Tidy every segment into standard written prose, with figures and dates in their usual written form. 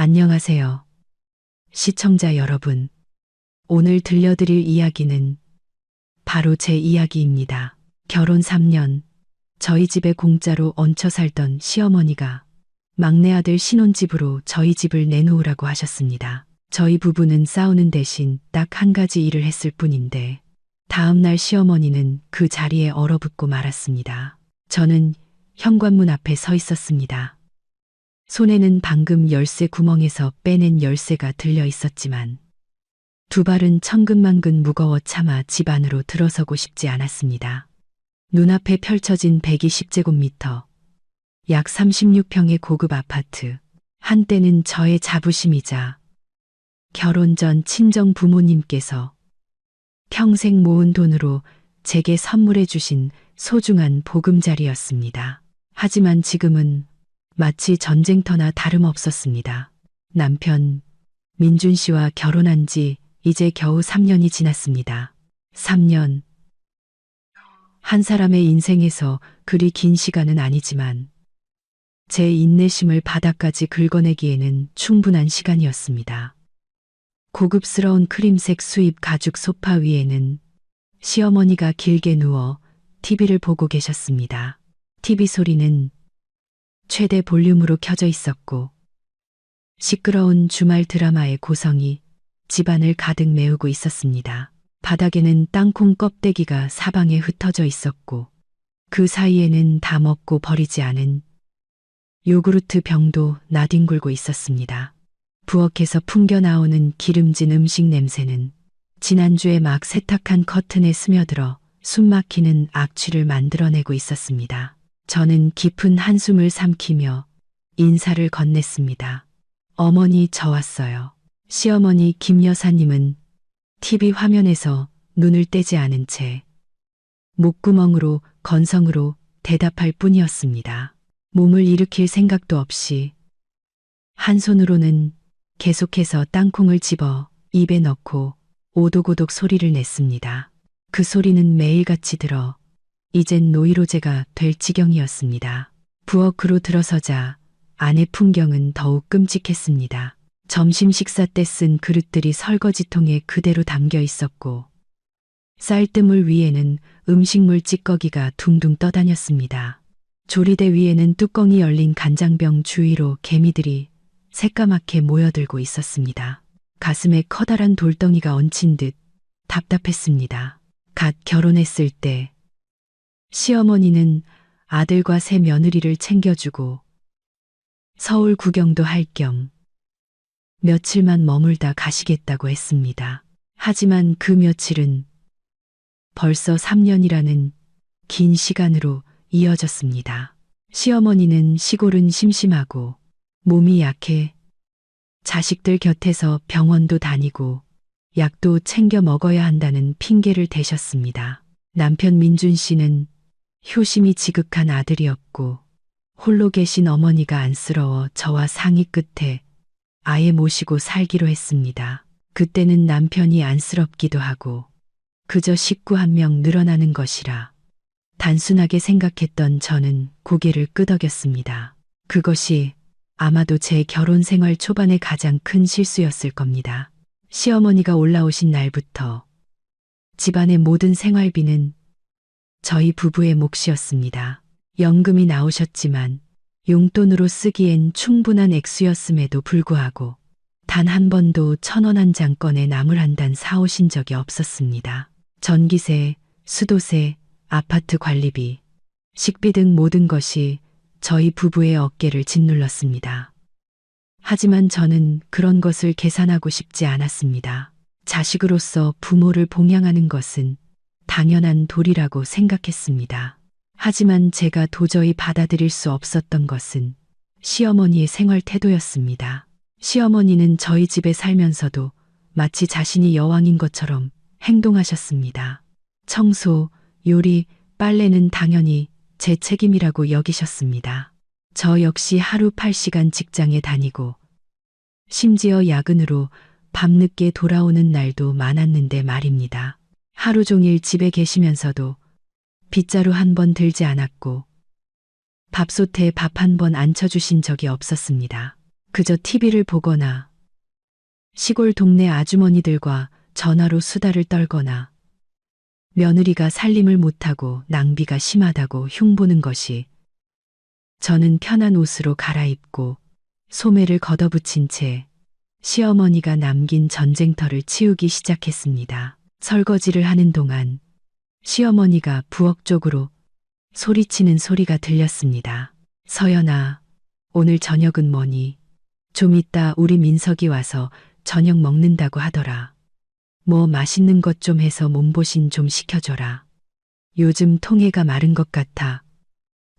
안녕하세요. 시청자 여러분. 오늘 들려드릴 이야기는 바로 제 이야기입니다. 결혼 3년, 저희 집에 공짜로 얹혀 살던 시어머니가 막내 아들 신혼집으로 저희 집을 내놓으라고 하셨습니다. 저희 부부는 싸우는 대신 딱 한 가지 일을 했을 뿐인데 다음날 시어머니는 그 자리에 얼어붙고 말았습니다. 저는 현관문 앞에 서 있었습니다. 손에는 방금 열쇠 구멍에서 빼낸 열쇠가 들려 있었지만 두 발은 천근만근 무거워 차마 집 안으로 들어서고 싶지 않았습니다. 눈앞에 펼쳐진 120제곱미터, 약 36평의 고급 아파트, 한때는 저의 자부심이자 결혼 전 친정 부모님께서 평생 모은 돈으로 제게 선물해 주신 소중한 보금자리였습니다. 하지만 지금은 마치 전쟁터나 다름없었습니다. 남편 민준 씨와 결혼한 지 이제 겨우 3년이 지났습니다. 3년. 한 사람의 인생에서 그리 긴 시간은 아니지만 제 인내심을 바닥까지 긁어내기에는 충분한 시간이었습니다. 고급스러운 크림색 수입 가죽 소파 위에는 시어머니가 길게 누워 TV를 보고 계셨습니다. TV 소리는 최대 볼륨으로 켜져 있었고 시끄러운 주말 드라마의 고성이 집안을 가득 메우고 있었습니다. 바닥에는 땅콩 껍데기가 사방에 흩어져 있었고 그 사이에는 다 먹고 버리지 않은 요구르트 병도 나뒹굴고 있었습니다. 부엌에서 풍겨나오는 기름진 음식 냄새는 지난주에 막 세탁한 커튼에 스며들어 숨막히는 악취를 만들어내고 있었습니다. 저는 깊은 한숨을 삼키며 인사를 건넸습니다. 어머니, 저 왔어요. 시어머니 김 여사님은 TV 화면에서 눈을 떼지 않은 채 목구멍으로 건성으로 대답할 뿐이었습니다. 몸을 일으킬 생각도 없이 한 손으로는 계속해서 땅콩을 집어 입에 넣고 오독오독 소리를 냈습니다. 그 소리는 매일같이 들어 이젠 노이로제가 될 지경이었습니다. 부엌으로 들어서자 안의 풍경은 더욱 끔찍했습니다. 점심 식사 때 쓴 그릇들이 설거지통에 그대로 담겨 있었고 쌀뜨물 위에는 음식물 찌꺼기가 둥둥 떠다녔습니다. 조리대 위에는 뚜껑이 열린 간장병 주위로 개미들이 새까맣게 모여들고 있었습니다. 가슴에 커다란 돌덩이가 얹힌 듯 답답했습니다. 갓 결혼했을 때 시어머니는 아들과 새 며느리를 챙겨주고 서울 구경도 할 겸 며칠만 머물다 가시겠다고 했습니다. 하지만 그 며칠은 벌써 3년이라는 긴 시간으로 이어졌습니다. 시어머니는 시골은 심심하고 몸이 약해 자식들 곁에서 병원도 다니고 약도 챙겨 먹어야 한다는 핑계를 대셨습니다. 남편 민준 씨는 효심이 지극한 아들이었고 홀로 계신 어머니가 안쓰러워 저와 상의 끝에 아예 모시고 살기로 했습니다. 그때는 남편이 안쓰럽기도 하고 그저 식구 한 명 늘어나는 것이라 단순하게 생각했던 저는 고개를 끄덕였습니다. 그것이 아마도 제 결혼 생활 초반의 가장 큰 실수였을 겁니다. 시어머니가 올라오신 날부터 집안의 모든 생활비는 저희 부부의 몫이었습니다. 연금이 나오셨지만 용돈으로 쓰기엔 충분한 액수였음에도 불구하고 단 한 번도 1,000원 한 장 꺼내 나물 한 단 사오신 적이 없었습니다. 전기세, 수도세, 아파트 관리비, 식비 등 모든 것이 저희 부부의 어깨를 짓눌렀습니다. 하지만 저는 그런 것을 계산하고 싶지 않았습니다. 자식으로서 부모를 봉양하는 것은 당연한 도리라고 생각했습니다. 하지만 제가 도저히 받아들일 수 없었던 것은 시어머니의 생활 태도였습니다. 시어머니는 저희 집에 살면서도 마치 자신이 여왕인 것처럼 행동하셨습니다. 청소, 요리, 빨래는 당연히 제 책임이라고 여기셨습니다. 저 역시 하루 8시간 직장에 다니고 심지어 야근으로 밤늦게 돌아오는 날도 많았는데 말입니다. 하루 종일 집에 계시면서도 빗자루 한 번 들지 않았고 밥솥에 밥 한 번 안 쳐주신 적이 없었습니다. 그저 TV를 보거나 시골 동네 아주머니들과 전화로 수다를 떨거나 며느리가 살림을 못하고 낭비가 심하다고 흉보는 것이 저는 편한 옷으로 갈아입고 소매를 걷어붙인 채 시어머니가 남긴 전쟁터를 치우기 시작했습니다. 설거지를 하는 동안 시어머니가 부엌 쪽으로 소리치는 소리가 들렸습니다. 서연아, 오늘 저녁은 뭐니? 좀 이따 우리 민석이 와서 저녁 먹는다고 하더라. 뭐 맛있는 것 좀 해서 몸보신 좀 시켜줘라. 요즘 통해가 마른 것 같아.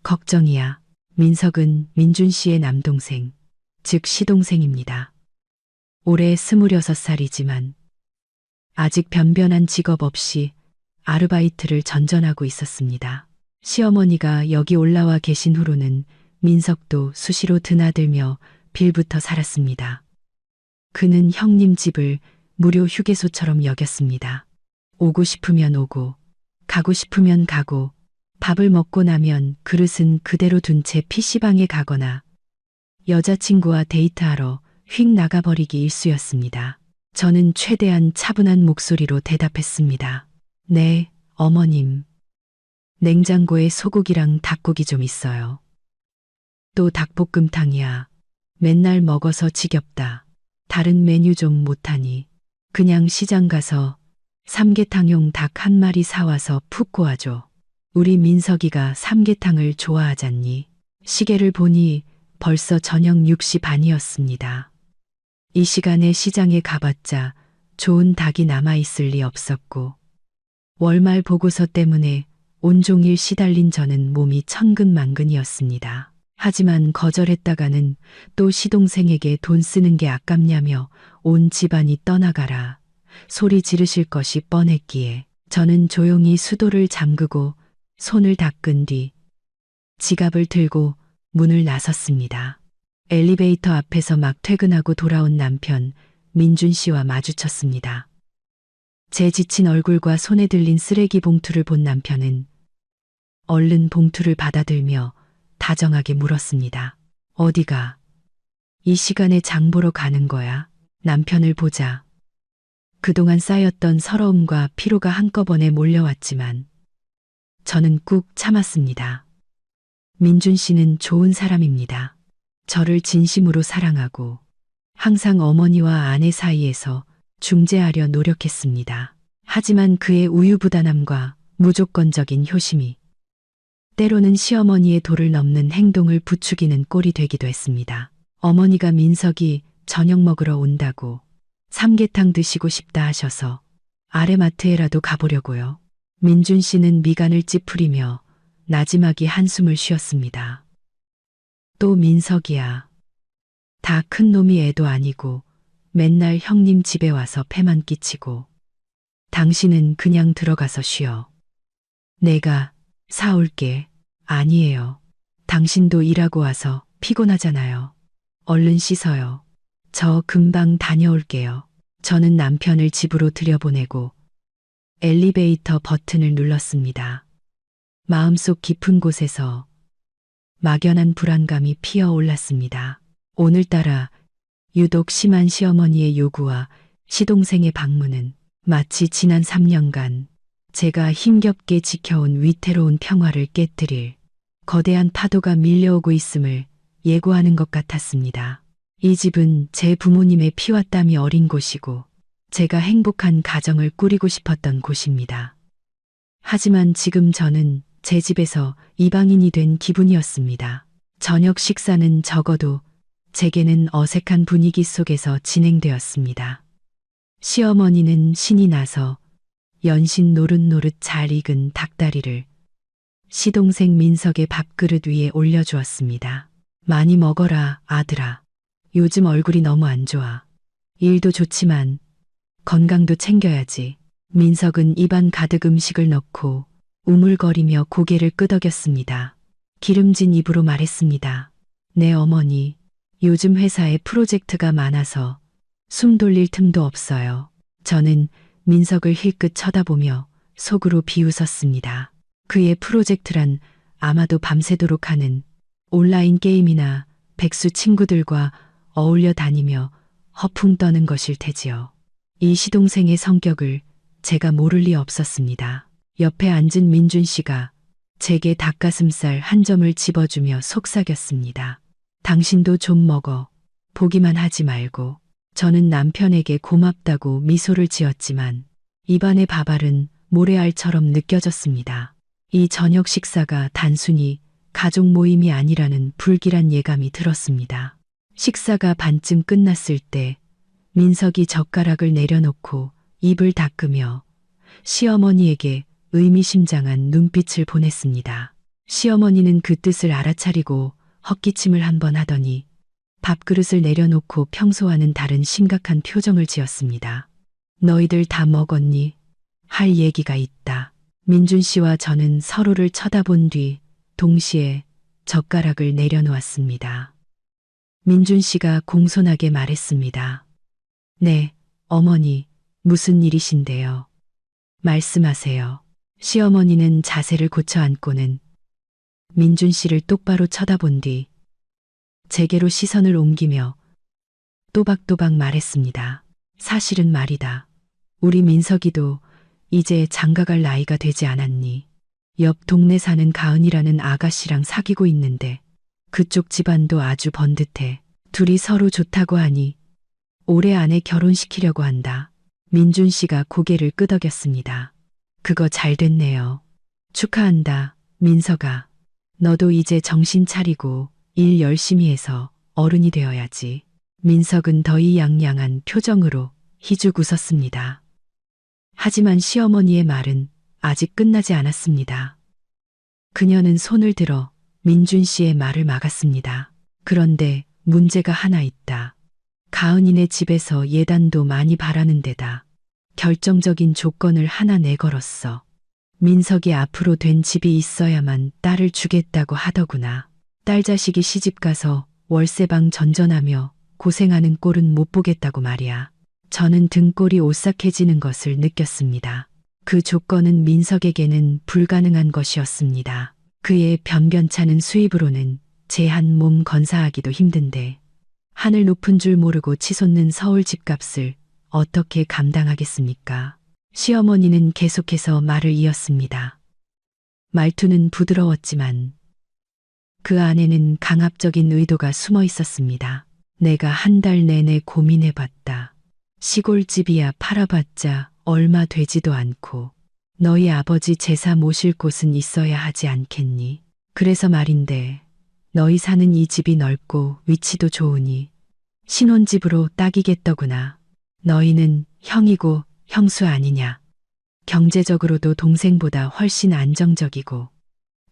걱정이야. 민석은 민준 씨의 남동생, 즉 시동생입니다. 올해 26살이지만 아직 변변한 직업 없이 아르바이트를 전전하고 있었습니다. 시어머니가 여기 올라와 계신 후로는 민석도 수시로 드나들며 빌부터 살았습니다. 그는 형님 집을 무료 휴게소처럼 여겼습니다. 오고 싶으면 오고, 가고 싶으면 가고, 밥을 먹고 나면 그릇은 그대로 둔 채 PC방에 가거나 여자친구와 데이트하러 휙 나가버리기 일쑤였습니다. 저는 최대한 차분한 목소리로 대답했습니다. 네, 어머님. 냉장고에 소고기랑 닭고기 좀 있어요. 또 닭볶음탕이야. 맨날 먹어서 지겹다. 다른 메뉴 좀 못하니 그냥 시장 가서 삼계탕용 닭 한 마리 사와서 푹 구워줘. 우리 민석이가 삼계탕을 좋아하잖니. 시계를 보니 벌써 저녁 6시 반이었습니다. 이 시간에 시장에 가봤자 좋은 닭이 남아있을 리 없었고 월말 보고서 때문에 온종일 시달린 저는 몸이 천근만근이었습니다. 하지만 거절했다가는 또 시동생에게 돈 쓰는 게 아깝냐며 온 집안이 떠나가라 소리 지르실 것이 뻔했기에 저는 조용히 수도를 잠그고 손을 닦은 뒤 지갑을 들고 문을 나섰습니다. 엘리베이터 앞에서 막 퇴근하고 돌아온 남편 민준 씨와 마주쳤습니다. 제 지친 얼굴과 손에 들린 쓰레기 봉투를 본 남편은 얼른 봉투를 받아들며 다정하게 물었습니다. 어디가? 이 시간에 장 보러 가는 거야? 남편을 보자 그동안 쌓였던 서러움과 피로가 한꺼번에 몰려왔지만 저는 꾹 참았습니다. 민준 씨는 좋은 사람입니다. 저를 진심으로 사랑하고 항상 어머니와 아내 사이에서 중재하려 노력했습니다. 하지만 그의 우유부단함과 무조건적인 효심이 때로는 시어머니의 도를 넘는 행동을 부추기는 꼴이 되기도 했습니다. 어머니가 민석이 저녁 먹으러 온다고 삼계탕 드시고 싶다 하셔서 아래마트에라도 가보려고요. 민준 씨는 미간을 찌푸리며 나지막이 한숨을 쉬었습니다. 또 민석이야. 다 큰 놈이 애도 아니고 맨날 형님 집에 와서 패만 끼치고 당신은 그냥 들어가서 쉬어. 내가 사올게. 아니에요. 당신도 일하고 와서 피곤하잖아요. 얼른 씻어요. 저 금방 다녀올게요. 저는 남편을 집으로 들여보내고 엘리베이터 버튼을 눌렀습니다. 마음속 깊은 곳에서 막연한 불안감이 피어올랐습니다. 오늘따라 유독 심한 시어머니의 요구와 시동생의 방문은 마치 지난 3년간 제가 힘겹게 지켜온 위태로운 평화를 깨뜨릴 거대한 파도가 밀려오고 있음을 예고하는 것 같았습니다. 이 집은 제 부모님의 피와 땀이 어린 곳이고 제가 행복한 가정을 꾸리고 싶었던 곳입니다. 하지만 지금 저는 제 집에서 이방인이 된 기분이었습니다. 저녁 식사는 적어도 제게는 어색한 분위기 속에서 진행되었습니다. 시어머니는 신이 나서 연신 노릇노릇 잘 익은 닭다리를 시동생 민석의 밥그릇 위에 올려주었습니다. 많이 먹어라, 아들아. 요즘 얼굴이 너무 안 좋아. 일도 좋지만 건강도 챙겨야지. 민석은 입안 가득 음식을 넣고 우물거리며 고개를 끄덕였습니다. 기름진 입으로 말했습니다. 네, 어머니. 요즘 회사에 프로젝트가 많아서 숨 돌릴 틈도 없어요. 저는 민석을 힐끗 쳐다보며 속으로 비웃었습니다. 그의 프로젝트란 아마도 밤새도록 하는 온라인 게임이나 백수 친구들과 어울려 다니며 허풍 떠는 것일 테지요. 이 시동생의 성격을 제가 모를 리 없었습니다. 옆에 앉은 민준 씨가 제게 닭가슴살 한 점을 집어주며 속삭였습니다. 당신도 좀 먹어. 보기만 하지 말고. 저는 남편에게 고맙다고 미소를 지었지만 입안의 밥알은 모래알처럼 느껴졌습니다. 이 저녁 식사가 단순히 가족 모임이 아니라는 불길한 예감이 들었습니다. 식사가 반쯤 끝났을 때 민석이 젓가락을 내려놓고 입을 닦으며 시어머니에게 의미심장한 눈빛을 보냈습니다. 시어머니는 그 뜻을 알아차리고 헛기침을 한 번 하더니 밥그릇을 내려놓고 평소와는 다른 심각한 표정을 지었습니다. 너희들 다 먹었니? 할 얘기가 있다. 민준 씨와 저는 서로를 쳐다본 뒤 동시에 젓가락을 내려놓았습니다. 민준 씨가 공손하게 말했습니다. 네, 어머니, 무슨 일이신데요? 말씀하세요. 시어머니는 자세를 고쳐 앉고는 민준 씨를 똑바로 쳐다본 뒤 제게로 시선을 옮기며 또박또박 말했습니다. 사실은 말이다. 우리 민석이도 이제 장가갈 나이가 되지 않았니? 옆 동네 사는 가은이라는 아가씨랑 사귀고 있는데 그쪽 집안도 아주 번듯해. 둘이 서로 좋다고 하니 올해 안에 결혼시키려고 한다. 민준 씨가 고개를 끄덕였습니다. 그거 잘 됐네요. 축하한다, 민석아. 너도 이제 정신 차리고 일 열심히 해서 어른이 되어야지. 민석은 더이양양한 표정으로 희죽 웃었습니다. 하지만 시어머니의 말은 아직 끝나지 않았습니다. 그녀는 손을 들어 민준 씨의 말을 막았습니다. 그런데 문제가 하나 있다. 가은이네 집에서 예단도 많이 바라는 데다 결정적인 조건을 하나 내걸었어. 민석이 앞으로 된 집이 있어야만 딸을 주겠다고 하더구나. 딸 자식이 시집가서 월세방 전전하며 고생하는 꼴은 못 보겠다고 말이야. 저는 등골이 오싹해지는 것을 느꼈습니다. 그 조건은 민석에게는 불가능한 것이었습니다. 그의 변변찮은 수입으로는 제 한 몸 건사하기도 힘든데 하늘 높은 줄 모르고 치솟는 서울 집값을 어떻게 감당하겠습니까? 시어머니는 계속해서 말을 이었습니다. 말투는 부드러웠지만 그 안에는 강압적인 의도가 숨어 있었습니다. 내가 한 달 내내 고민해봤다. 시골집이야 팔아봤자 얼마 되지도 않고 너희 아버지 제사 모실 곳은 있어야 하지 않겠니? 그래서 말인데 너희 사는 이 집이 넓고 위치도 좋으니 신혼집으로 딱이겠더구나. 너희는 형이고 형수 아니냐. 경제적으로도 동생보다 훨씬 안정적이고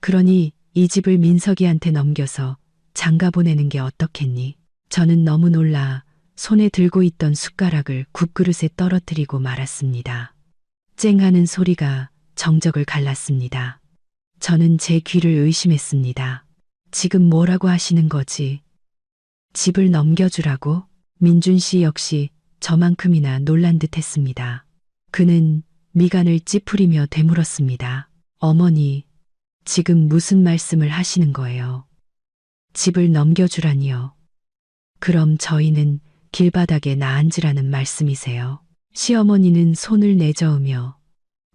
그러니 이 집을 민석이한테 넘겨서 장가 보내는 게 어떻겠니? 저는 너무 놀라 손에 들고 있던 숟가락을 국그릇에 떨어뜨리고 말았습니다. 쨍하는 소리가 정적을 갈랐습니다. 저는 제 귀를 의심했습니다. 지금 뭐라고 하시는 거지? 집을 넘겨주라고? 민준 씨 역시 저만큼이나 놀란 듯 했습니다. 그는 미간을 찌푸리며 되물었습니다. 어머니, 지금 무슨 말씀을 하시는 거예요? 집을 넘겨주라니요. 그럼 저희는 길바닥에 나앉으라는 말씀이세요? 시어머니는 손을 내저으며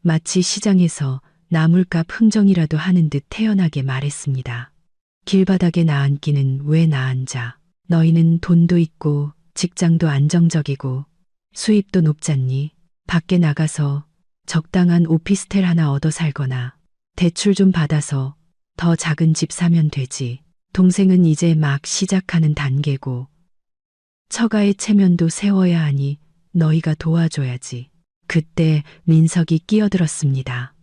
마치 시장에서 나물값 흥정이라도 하는 듯 태연하게 말했습니다. 길바닥에 나앉기는 왜 나앉아? 너희는 돈도 있고 직장도 안정적이고 수입도 높잖니. 밖에 나가서 적당한 오피스텔 하나 얻어 살거나 대출 좀 받아서 더 작은 집 사면 되지. 동생은 이제 막 시작하는 단계고 처가의 체면도 세워야 하니 너희가 도와줘야지. 그때 민석이 끼어들었습니다.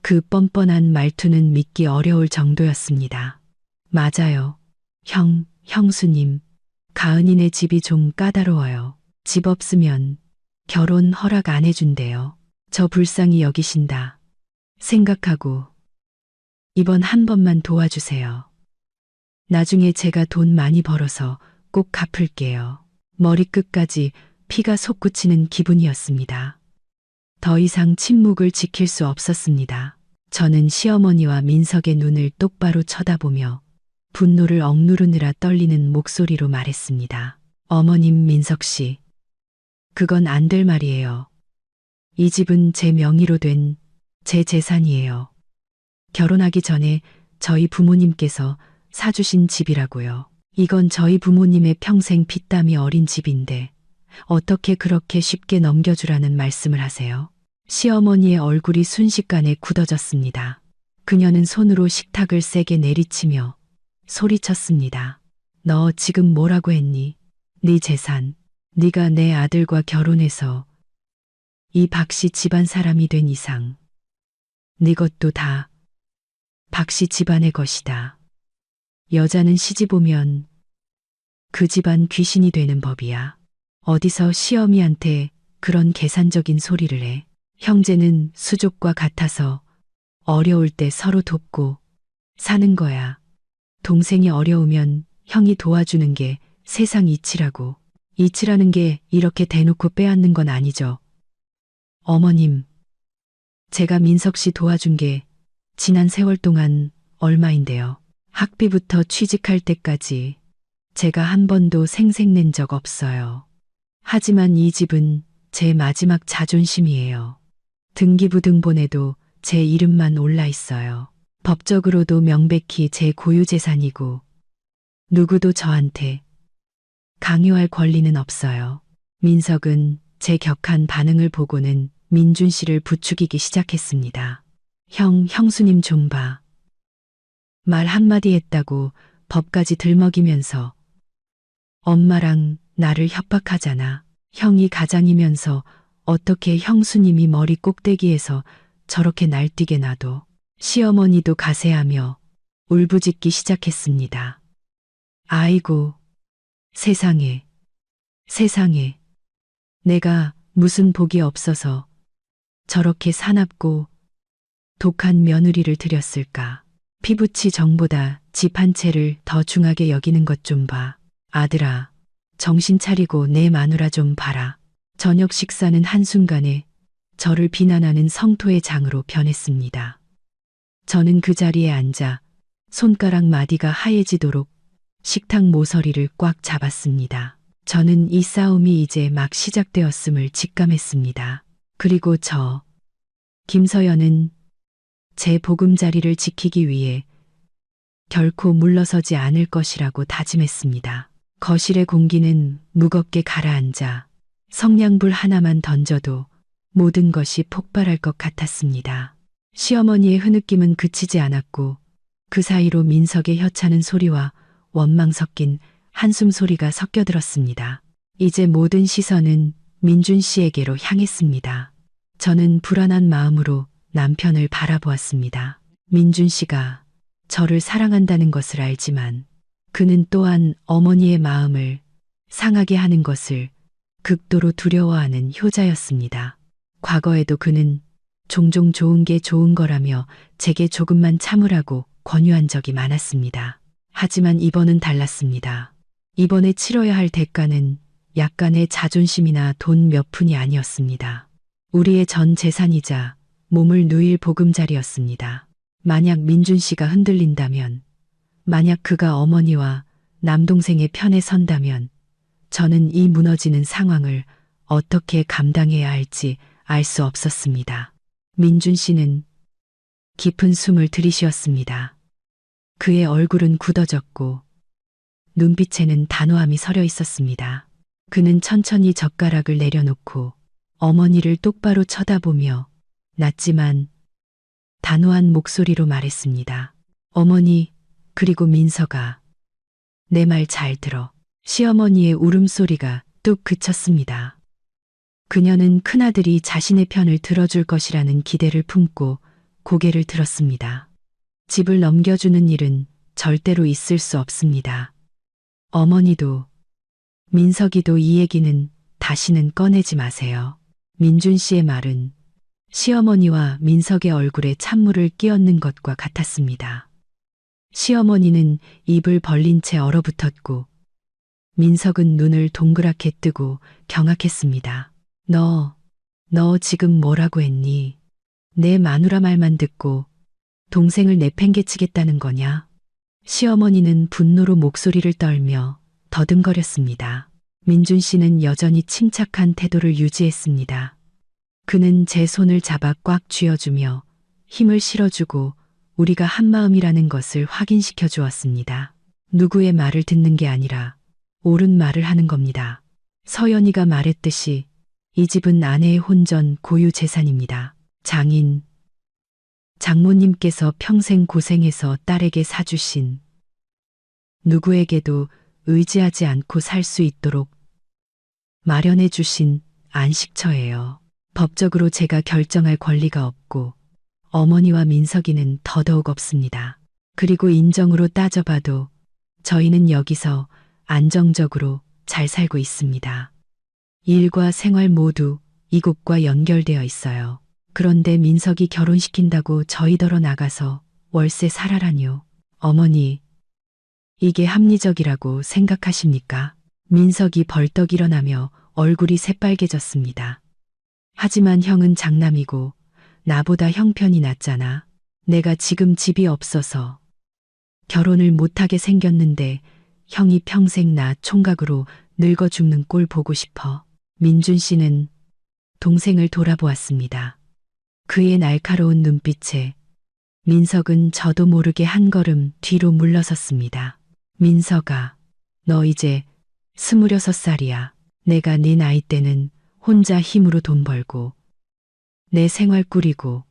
그 뻔뻔한 말투는 믿기 어려울 정도였습니다. 맞아요. 형수님. 가은이네 집이 좀 까다로워요. 집 없으면 결혼 허락 안 해준대요. 저 불쌍히 여기신다 생각하고 이번 한 번만 도와주세요. 나중에 제가 돈 많이 벌어서 꼭 갚을게요. 머리끝까지 피가 솟구치는 기분이었습니다. 더 이상 침묵을 지킬 수 없었습니다. 저는 시어머니와 민석의 눈을 똑바로 쳐다보며 분노를 억누르느라 떨리는 목소리로 말했습니다. 어머님 민석 씨, 그건 안 될 말이에요. 이 집은 제 명의로 된 제 재산이에요. 결혼하기 전에 저희 부모님께서 사주신 집이라고요. 이건 저희 부모님의 평생 피땀이 어린 집인데 어떻게 그렇게 쉽게 넘겨주라는 말씀을 하세요? 시어머니의 얼굴이 순식간에 굳어졌습니다. 그녀는 손으로 식탁을 세게 내리치며 소리쳤습니다. 너 지금 뭐라고 했니? 네 재산, 네가 내 아들과 결혼해서 이 박씨 집안 사람이 된 이상 네 것도 다 박씨 집안의 것이다. 여자는 시집 오면 그 집안 귀신이 되는 법이야. 어디서 시어미한테 그런 계산적인 소리를 해. 형제는 수족과 같아서 어려울 때 서로 돕고 사는 거야. 동생이 어려우면 형이 도와주는 게 세상 이치라고. 이치라는 게 이렇게 대놓고 빼앗는 건 아니죠. 어머님, 제가 민석 씨 도와준 게 지난 세월 동안 얼마인데요. 학비부터 취직할 때까지 제가 한 번도 생색낸 적 없어요. 하지만 이 집은 제 마지막 자존심이에요. 등기부등본에도 제 이름만 올라 있어요. 법적으로도 명백히 제 고유재산이고 누구도 저한테 강요할 권리는 없어요. 민석은 제 격한 반응을 보고는 민준 씨를 부추기기 시작했습니다. 형수님 좀 봐. 말 한마디 했다고 법까지 들먹이면서 엄마랑 나를 협박하잖아. 형이 가장이면서 어떻게 형수님이 머리 꼭대기에서 저렇게 날뛰게 놔둬. 시어머니도 가세하며 울부짖기 시작했습니다. 아이고, 세상에, 세상에. 내가 무슨 복이 없어서 저렇게 사납고 독한 며느리를 들였을까. 피부치 정보다 집 한 채를 더 중하게 여기는 것 좀 봐. 아들아, 정신 차리고 내 마누라 좀 봐라. 저녁 식사는 한순간에 저를 비난하는 성토의 장으로 변했습니다. 저는 그 자리에 앉아 손가락 마디가 하얘지도록 식탁 모서리를 꽉 잡았습니다. 저는 이 싸움이 이제 막 시작되었음을 직감했습니다. 그리고 김서연은 제 보금자리를 지키기 위해 결코 물러서지 않을 것이라고 다짐했습니다. 거실의 공기는 무겁게 가라앉아 성냥불 하나만 던져도 모든 것이 폭발할 것 같았습니다. 시어머니의 흐느낌은 그치지 않았고 그 사이로 민석의 혀차는 소리와 원망 섞인 한숨 소리가 섞여들었습니다. 이제 모든 시선은 민준 씨에게로 향했습니다. 저는 불안한 마음으로 남편을 바라보았습니다. 민준 씨가 저를 사랑한다는 것을 알지만 그는 또한 어머니의 마음을 상하게 하는 것을 극도로 두려워하는 효자였습니다. 과거에도 그는 종종 좋은 게 좋은 거라며 제게 조금만 참으라고 권유한 적이 많았습니다. 하지만 이번은 달랐습니다. 이번에 치러야 할 대가는 약간의 자존심이나 돈 몇 푼이 아니었습니다. 우리의 전 재산이자 몸을 누일 보금자리였습니다. 만약 민준 씨가 흔들린다면, 만약 그가 어머니와 남동생의 편에 선다면 저는 이 무너지는 상황을 어떻게 감당해야 할지 알 수 없었습니다. 민준 씨는 깊은 숨을 들이쉬었습니다. 그의 얼굴은 굳어졌고 눈빛에는 단호함이 서려 있었습니다. 그는 천천히 젓가락을 내려놓고 어머니를 똑바로 쳐다보며 낮지만 단호한 목소리로 말했습니다. 어머니, 그리고 민서가 내 말 잘 들어. 시어머니의 울음소리가 뚝 그쳤습니다. 그녀는 큰아들이 자신의 편을 들어줄 것이라는 기대를 품고 고개를 들었습니다. 집을 넘겨주는 일은 절대로 있을 수 없습니다. 어머니도 민석이도 이 얘기는 다시는 꺼내지 마세요. 민준 씨의 말은 시어머니와 민석의 얼굴에 찬물을 끼얹는 것과 같았습니다. 시어머니는 입을 벌린 채 얼어붙었고 민석은 눈을 동그랗게 뜨고 경악했습니다. 너 지금 뭐라고 했니? 내 마누라 말만 듣고 동생을 내팽개치겠다는 거냐? 시어머니는 분노로 목소리를 떨며 더듬거렸습니다. 민준 씨는 여전히 침착한 태도를 유지했습니다. 그는 제 손을 잡아 꽉 쥐어주며 힘을 실어주고 우리가 한마음이라는 것을 확인시켜 주었습니다. 누구의 말을 듣는 게 아니라 옳은 말을 하는 겁니다. 서연이가 말했듯이 이 집은 아내의 혼전 고유 재산입니다. 장인, 장모님께서 평생 고생해서 딸에게 사주신 누구에게도 의지하지 않고 살 수 있도록 마련해 주신 안식처예요. 법적으로 제가 결정할 권리가 없고 어머니와 민석이는 더더욱 없습니다. 그리고 인정으로 따져봐도 저희는 여기서 안정적으로 잘 살고 있습니다. 일과 생활 모두 이곳과 연결되어 있어요. 그런데 민석이 결혼시킨다고 저희더러 나가서 월세 살아라뇨. 어머니, 이게 합리적이라고 생각하십니까? 민석이 벌떡 일어나며 얼굴이 새빨개졌습니다. 하지만 형은 장남이고 나보다 형편이 낫잖아. 내가 지금 집이 없어서 결혼을 못하게 생겼는데 형이 평생 나 총각으로 늙어 죽는 꼴 보고 싶어. 민준 씨는 동생을 돌아보았습니다. 그의 날카로운 눈빛에 민석은 저도 모르게 한 걸음 뒤로 물러섰습니다. 민석아, 너 이제 26살이야. 내가 네 나이 때는 혼자 힘으로 돈 벌고 내 생활 꾸리고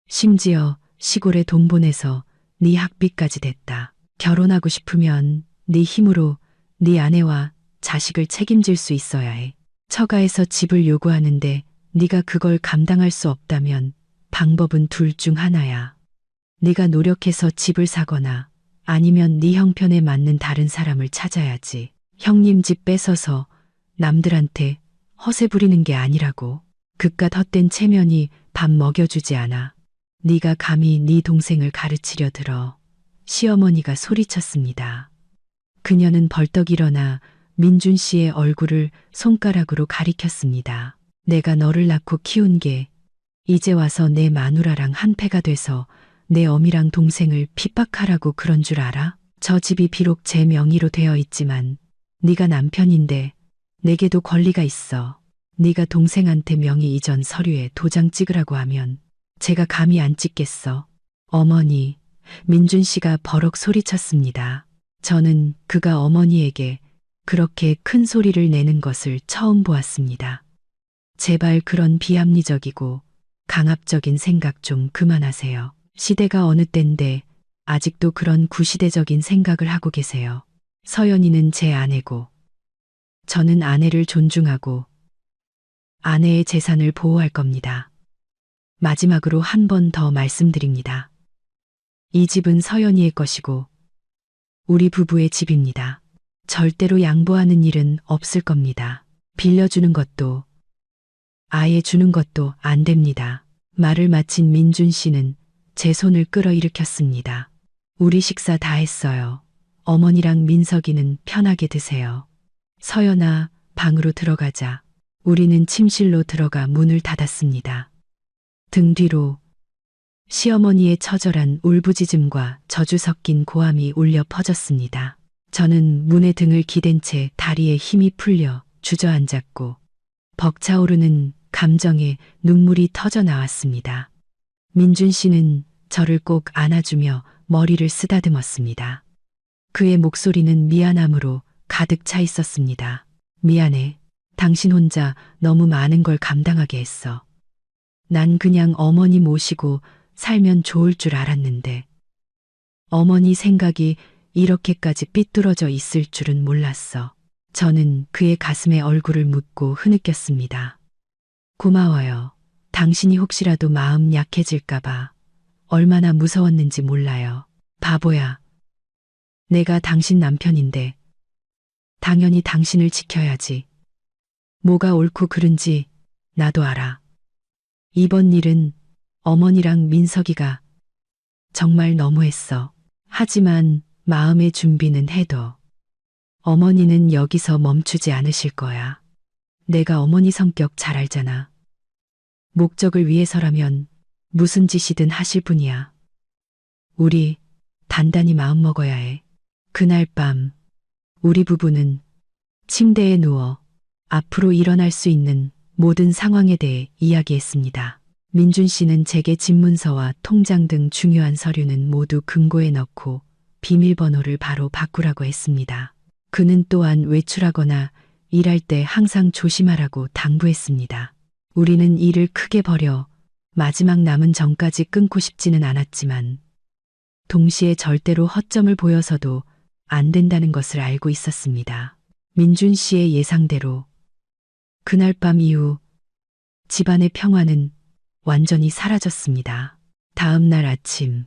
심지어 시골에 돈 보내서 네 학비까지 댔다. 결혼하고 싶으면 네 힘으로 네 아내와 자식을 책임질 수 있어야 해. 처가에서 집을 요구하는데 네가 그걸 감당할 수 없다면 방법은 둘 중 하나야. 네가 노력해서 집을 사거나 아니면 네 형편에 맞는 다른 사람을 찾아야지. 형님 집 뺏어서 남들한테 허세 부리는 게 아니라고. 그깟 헛된 체면이 밥 먹여주지 않아. 네가 감히 네 동생을 가르치려 들어. 시어머니가 소리쳤습니다. 그녀는 벌떡 일어나 민준 씨의 얼굴을 손가락으로 가리켰습니다. 내가 너를 낳고 키운 게 이제 와서 내 마누라랑 한패가 돼서 내 어미랑 동생을 핍박하라고 그런 줄 알아? 저 집이 비록 제 명의로 되어 있지만 네가 남편인데 내게도 권리가 있어. 네가 동생한테 명의 이전 서류에 도장 찍으라고 하면 제가 감히 안 찍겠어. 어머니, 민준 씨가 버럭 소리쳤습니다. 저는 그가 어머니에게 그렇게 큰 소리를 내는 것을 처음 보았습니다. 제발 그런 비합리적이고 강압적인 생각 좀 그만하세요. 시대가 어느 때인데 아직도 그런 구시대적인 생각을 하고 계세요. 서연이는 제 아내고 저는 아내를 존중하고 아내의 재산을 보호할 겁니다. 마지막으로 한 번 더 말씀드립니다. 이 집은 서연이의 것이고 우리 부부의 집입니다. 절대로 양보하는 일은 없을 겁니다. 빌려주는 것도 아예 주는 것도 안 됩니다. 말을 마친 민준 씨는 제 손을 끌어일으켰습니다. 우리 식사 다 했어요. 어머니랑 민석이는 편하게 드세요. 서연아, 방으로 들어가자. 우리는 침실로 들어가 문을 닫았습니다. 등 뒤로 시어머니의 처절한 울부짖음과 저주 섞인 고함이 울려 퍼졌습니다. 저는 문에 등을 기댄 채 다리에 힘이 풀려 주저앉았고 벅차오르는 감정에 눈물이 터져 나왔습니다. 민준 씨는 저를 꼭 안아주며 머리를 쓰다듬었습니다. 그의 목소리는 미안함으로 가득 차 있었습니다. 미안해. 당신 혼자 너무 많은 걸 감당하게 했어. 난 그냥 어머니 모시고 살면 좋을 줄 알았는데 어머니 생각이 이렇게까지 삐뚤어져 있을 줄은 몰랐어. 저는 그의 가슴에 얼굴을 묻고 흐느꼈습니다. 고마워요. 당신이 혹시라도 마음 약해질까봐 얼마나 무서웠는지 몰라요. 바보야. 내가 당신 남편인데 당연히 당신을 지켜야지. 뭐가 옳고 그른지 나도 알아. 이번 일은 어머니랑 민석이가 정말 너무했어. 하지만 마음의 준비는 해도 어머니는 여기서 멈추지 않으실 거야. 내가 어머니 성격 잘 알잖아. 목적을 위해서라면 무슨 짓이든 하실 분이야. 우리 단단히 마음먹어야 해. 그날 밤 우리 부부는 침대에 누워 앞으로 일어날 수 있는 모든 상황에 대해 이야기했습니다. 민준 씨는 제게 집문서와 통장 등 중요한 서류는 모두 금고에 넣고 비밀번호를 바로 바꾸라고 했습니다. 그는 또한 외출하거나 일할 때 항상 조심하라고 당부했습니다. 우리는 일을 크게 벌여 마지막 남은 전까지 끊고 싶지는 않았지만 동시에 절대로 허점을 보여서도 안 된다는 것을 알고 있었습니다. 민준 씨의 예상대로 그날 밤 이후 집안의 평화는 완전히 사라졌습니다. 다음 날 아침,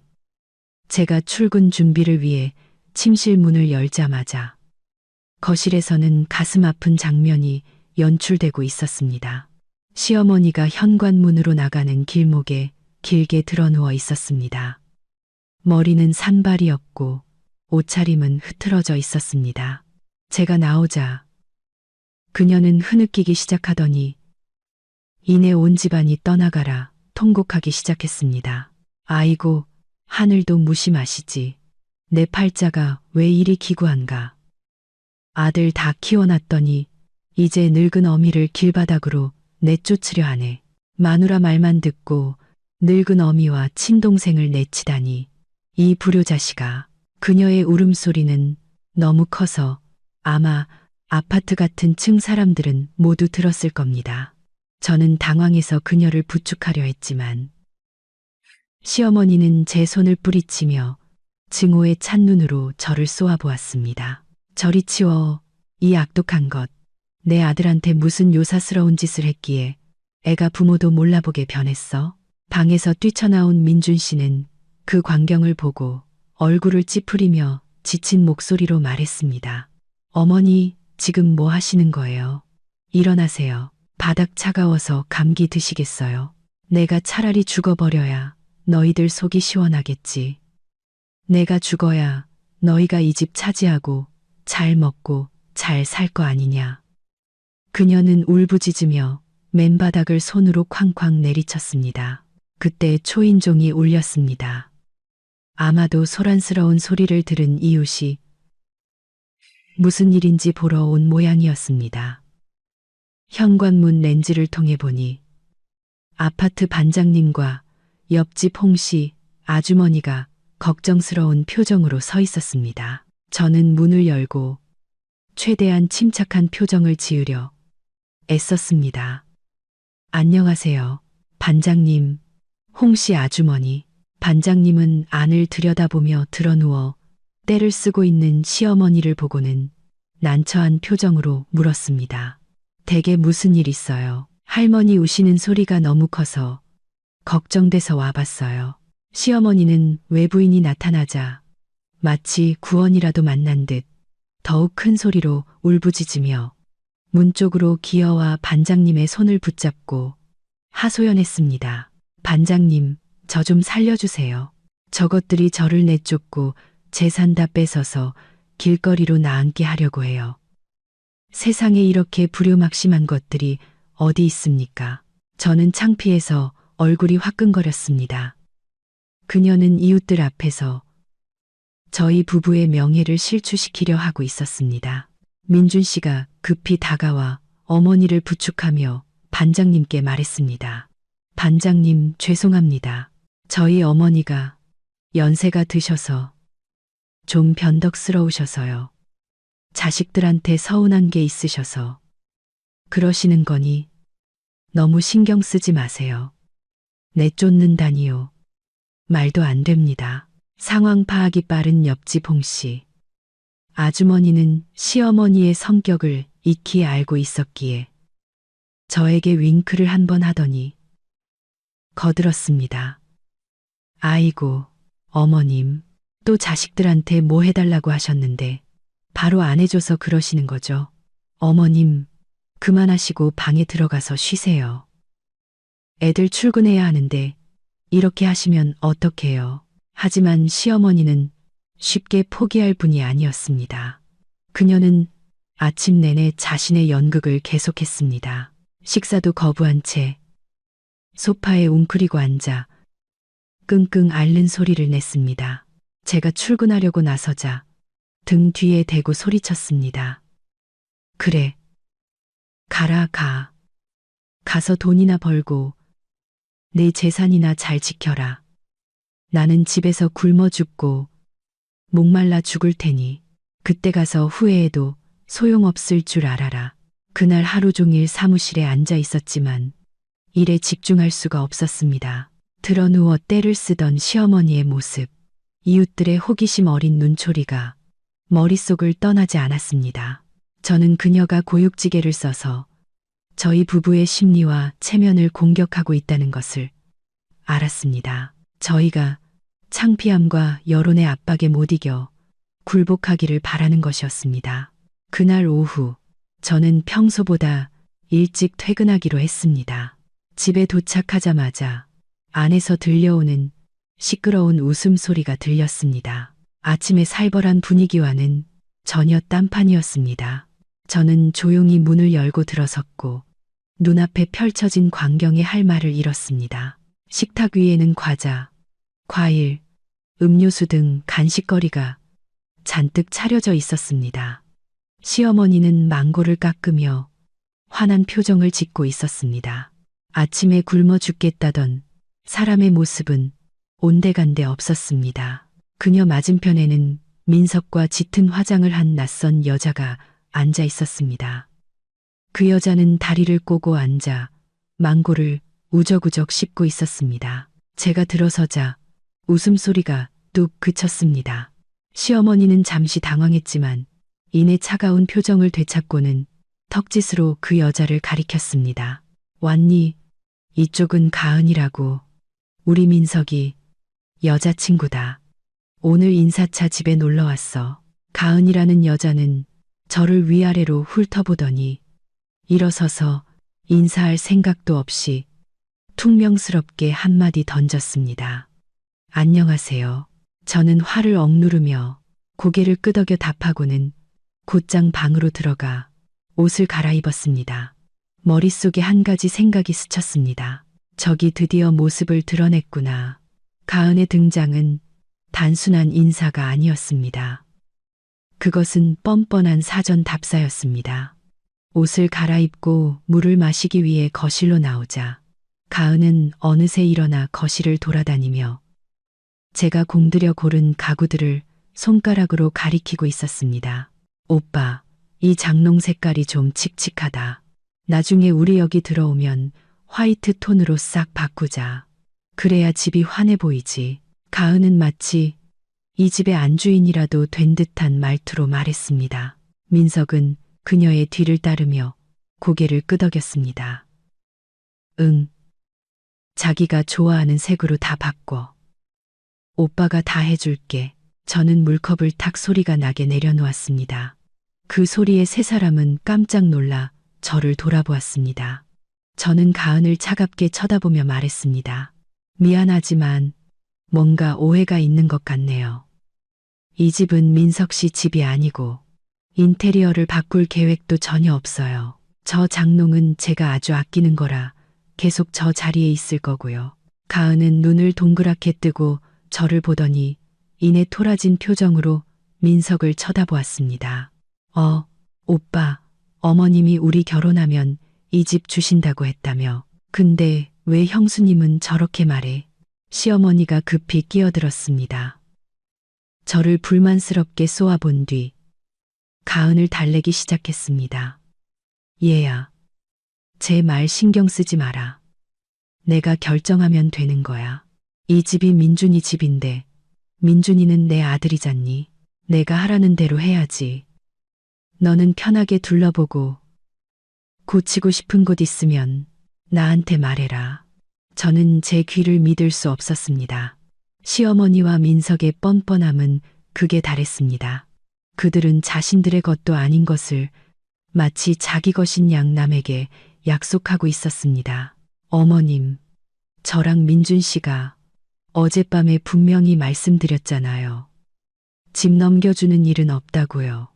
제가 출근 준비를 위해 침실 문을 열자마자 거실에서는 가슴 아픈 장면이 연출되고 있었습니다. 시어머니가 현관문으로 나가는 길목에 길게 드러누워 있었습니다. 머리는 산발이었고 옷차림은 흐트러져 있었습니다. 제가 나오자 그녀는 흐느끼기 시작하더니 이내 온 집안이 떠나가라 통곡하기 시작했습니다. 아이고, 하늘도 무심하시지. 내 팔자가 왜 이리 기구한가. 아들 다 키워놨더니 이제 늙은 어미를 길바닥으로 내쫓으려 하네. 마누라 말만 듣고 늙은 어미와 친동생을 내치다니. 이 불효자식아. 그녀의 울음소리는 너무 커서 아마 아파트 같은 층 사람들은 모두 들었을 겁니다. 저는 당황해서 그녀를 부축하려 했지만 시어머니는 제 손을 뿌리치며 증오의 찬눈으로 저를 쏘아보았습니다. 저리 치워, 이 악독한 것. 내 아들한테 무슨 요사스러운 짓을 했기에 애가 부모도 몰라보게 변했어? 방에서 뛰쳐나온 민준 씨는 그 광경을 보고 얼굴을 찌푸리며 지친 목소리로 말했습니다. 어머니, 지금 뭐 하시는 거예요? 일어나세요. 바닥 차가워서 감기 드시겠어요? 내가 차라리 죽어버려야 너희들 속이 시원하겠지. 내가 죽어야 너희가 이 집 차지하고 잘 먹고 잘 살 거 아니냐. 그녀는 울부짖으며 맨바닥을 손으로 쾅쾅 내리쳤습니다. 그때 초인종이 울렸습니다. 아마도 소란스러운 소리를 들은 이웃이 무슨 일인지 보러 온 모양이었습니다. 현관문 렌즈를 통해 보니 아파트 반장님과 옆집 홍씨 아주머니가 걱정스러운 표정으로 서 있었습니다. 저는 문을 열고 최대한 침착한 표정을 지으려 애썼습니다. 안녕하세요, 반장님, 홍씨 아주머니. 반장님은 안을 들여다보며 드러누워 때를 쓰고 있는 시어머니를 보고는 난처한 표정으로 물었습니다. 댁에 무슨 일 있어요? 할머니 우시는 소리가 너무 커서 걱정돼서 와봤어요. 시어머니는 외부인이 나타나자 마치 구원이라도 만난 듯 더욱 큰 소리로 울부짖으며 문 쪽으로 기어와 반장님의 손을 붙잡고 하소연했습니다. 반장님, 저 좀 살려주세요. 저것들이 저를 내쫓고 재산 다 뺏어서 길거리로 나앉게 하려고 해요. 세상에 이렇게 불효막심한 것들이 어디 있습니까? 저는 창피해서 얼굴이 화끈거렸습니다. 그녀는 이웃들 앞에서 저희 부부의 명예를 실추시키려 하고 있었습니다. 민준 씨가 급히 다가와 어머니를 부축하며 반장님께 말했습니다. 반장님, 죄송합니다. 저희 어머니가 연세가 드셔서 좀 변덕스러우셔서요. 자식들한테 서운한 게 있으셔서 그러시는 거니 너무 신경 쓰지 마세요. 내쫓는다니요. 말도 안 됩니다. 상황 파악이 빠른 옆집 홍씨. 아주머니는 시어머니의 성격을 익히 알고 있었기에 저에게 윙크를 한 번 하더니 거들었습니다. 아이고, 어머님, 또 자식들한테 뭐 해달라고 하셨는데 바로 안 해줘서 그러시는 거죠. 어머님, 그만하시고 방에 들어가서 쉬세요. 애들 출근해야 하는데 이렇게 하시면 어떡해요. 하지만 시어머니는 쉽게 포기할 분이 아니었습니다. 그녀는 아침 내내 자신의 연극을 계속했습니다. 식사도 거부한 채 소파에 웅크리고 앉아 끙끙 앓는 소리를 냈습니다. 제가 출근하려고 나서자 등 뒤에 대고 소리쳤습니다. 그래. 가라, 가. 가서 돈이나 벌고 내 재산이나 잘 지켜라. 나는 집에서 굶어 죽고 목말라 죽을 테니 그때 가서 후회해도 소용없을 줄 알아라. 그날 하루 종일 사무실에 앉아 있었지만 일에 집중할 수가 없었습니다. 드러누워 때를 쓰던 시어머니의 모습, 이웃들의 호기심 어린 눈초리가 머릿속을 떠나지 않았습니다. 저는 그녀가 고육지게를 써서 저희 부부의 심리와 체면을 공격하고 있다는 것을 알았습니다. 저희가 창피함과 여론의 압박에 못 이겨 굴복하기를 바라는 것이었습니다. 그날 오후 저는 평소보다 일찍 퇴근하기로 했습니다. 집에 도착하자마자 안에서 들려오는 시끄러운 웃음소리가 들렸습니다. 아침의 살벌한 분위기와는 전혀 딴판이었습니다. 저는 조용히 문을 열고 들어섰고 눈앞에 펼쳐진 광경에 할 말을 잃었습니다. 식탁 위에는 과자, 과일, 음료수 등 간식거리가 잔뜩 차려져 있었습니다. 시어머니는 망고를 깎으며 화난 표정을 짓고 있었습니다. 아침에 굶어 죽겠다던 사람의 모습은 온데간데 없었습니다. 그녀 맞은편에는 민석과 짙은 화장을 한 낯선 여자가 앉아 있었습니다. 그 여자는 다리를 꼬고 앉아 망고를 우적우적 씹고 있었습니다. 제가 들어서자 웃음소리가 뚝 그쳤습니다. 시어머니는 잠시 당황했지만 이내 차가운 표정을 되찾고는 턱짓으로 그 여자를 가리켰습니다. 왔니? 이쪽은 가은이라고. 우리 민석이 여자친구다. 오늘 인사차 집에 놀러 왔어. 가은이라는 여자는 저를 위아래로 훑어보더니 일어서서 인사할 생각도 없이 퉁명스럽게 한마디 던졌습니다. 안녕하세요. 저는 화를 억누르며 고개를 끄덕여 답하고는 곧장 방으로 들어가 옷을 갈아입었습니다. 머릿속에 한 가지 생각이 스쳤습니다. 적이 드디어 모습을 드러냈구나. 가은의 등장은 단순한 인사가 아니었습니다. 그것은 뻔뻔한 사전 답사였습니다. 옷을 갈아입고 물을 마시기 위해 거실로 나오자 가은은 어느새 일어나 거실을 돌아다니며 제가 공들여 고른 가구들을 손가락으로 가리키고 있었습니다. 오빠, 이 장롱 색깔이 좀 칙칙하다. 나중에 우리 여기 들어오면 화이트 톤으로 싹 바꾸자. 그래야 집이 환해 보이지. 가은은 마치 이 집의 안주인이라도 된 듯한 말투로 말했습니다. 민석은 그녀의 뒤를 따르며 고개를 끄덕였습니다. 응. 자기가 좋아하는 색으로 다 바꿔. 오빠가 다 해줄게. 저는 물컵을 탁 소리가 나게 내려놓았습니다. 그 소리에 세 사람은 깜짝 놀라 저를 돌아보았습니다. 저는 가은을 차갑게 쳐다보며 말했습니다. 미안하지만 뭔가 오해가 있는 것 같네요. 이 집은 민석 씨 집이 아니고 인테리어를 바꿀 계획도 전혀 없어요. 저 장롱은 제가 아주 아끼는 거라 계속 저 자리에 있을 거고요. 가은은 눈을 동그랗게 뜨고 저를 보더니 이내 토라진 표정으로 민석을 쳐다보았습니다. 오빠, 어머님이 우리 결혼하면 이 집 주신다고 했다며. 근데 왜 형수님은 저렇게 말해? 시어머니가 급히 끼어들었습니다. 저를 불만스럽게 쏘아본 뒤 가은을 달래기 시작했습니다. 얘야, 제 말 신경 쓰지 마라. 내가 결정하면 되는 거야. 이 집이 민준이 집인데 민준이는 내 아들이잖니. 내가 하라는 대로 해야지. 너는 편하게 둘러보고 고치고 싶은 곳 있으면 나한테 말해라. 저는 제 귀를 믿을 수 없었습니다. 시어머니와 민석의 뻔뻔함은 극에 달했습니다. 그들은 자신들의 것도 아닌 것을 마치 자기 것인 양 남에게 약속하고 있었습니다. 어머님, 저랑 민준 씨가 어젯밤에 분명히 말씀드렸잖아요. 집 넘겨주는 일은 없다고요.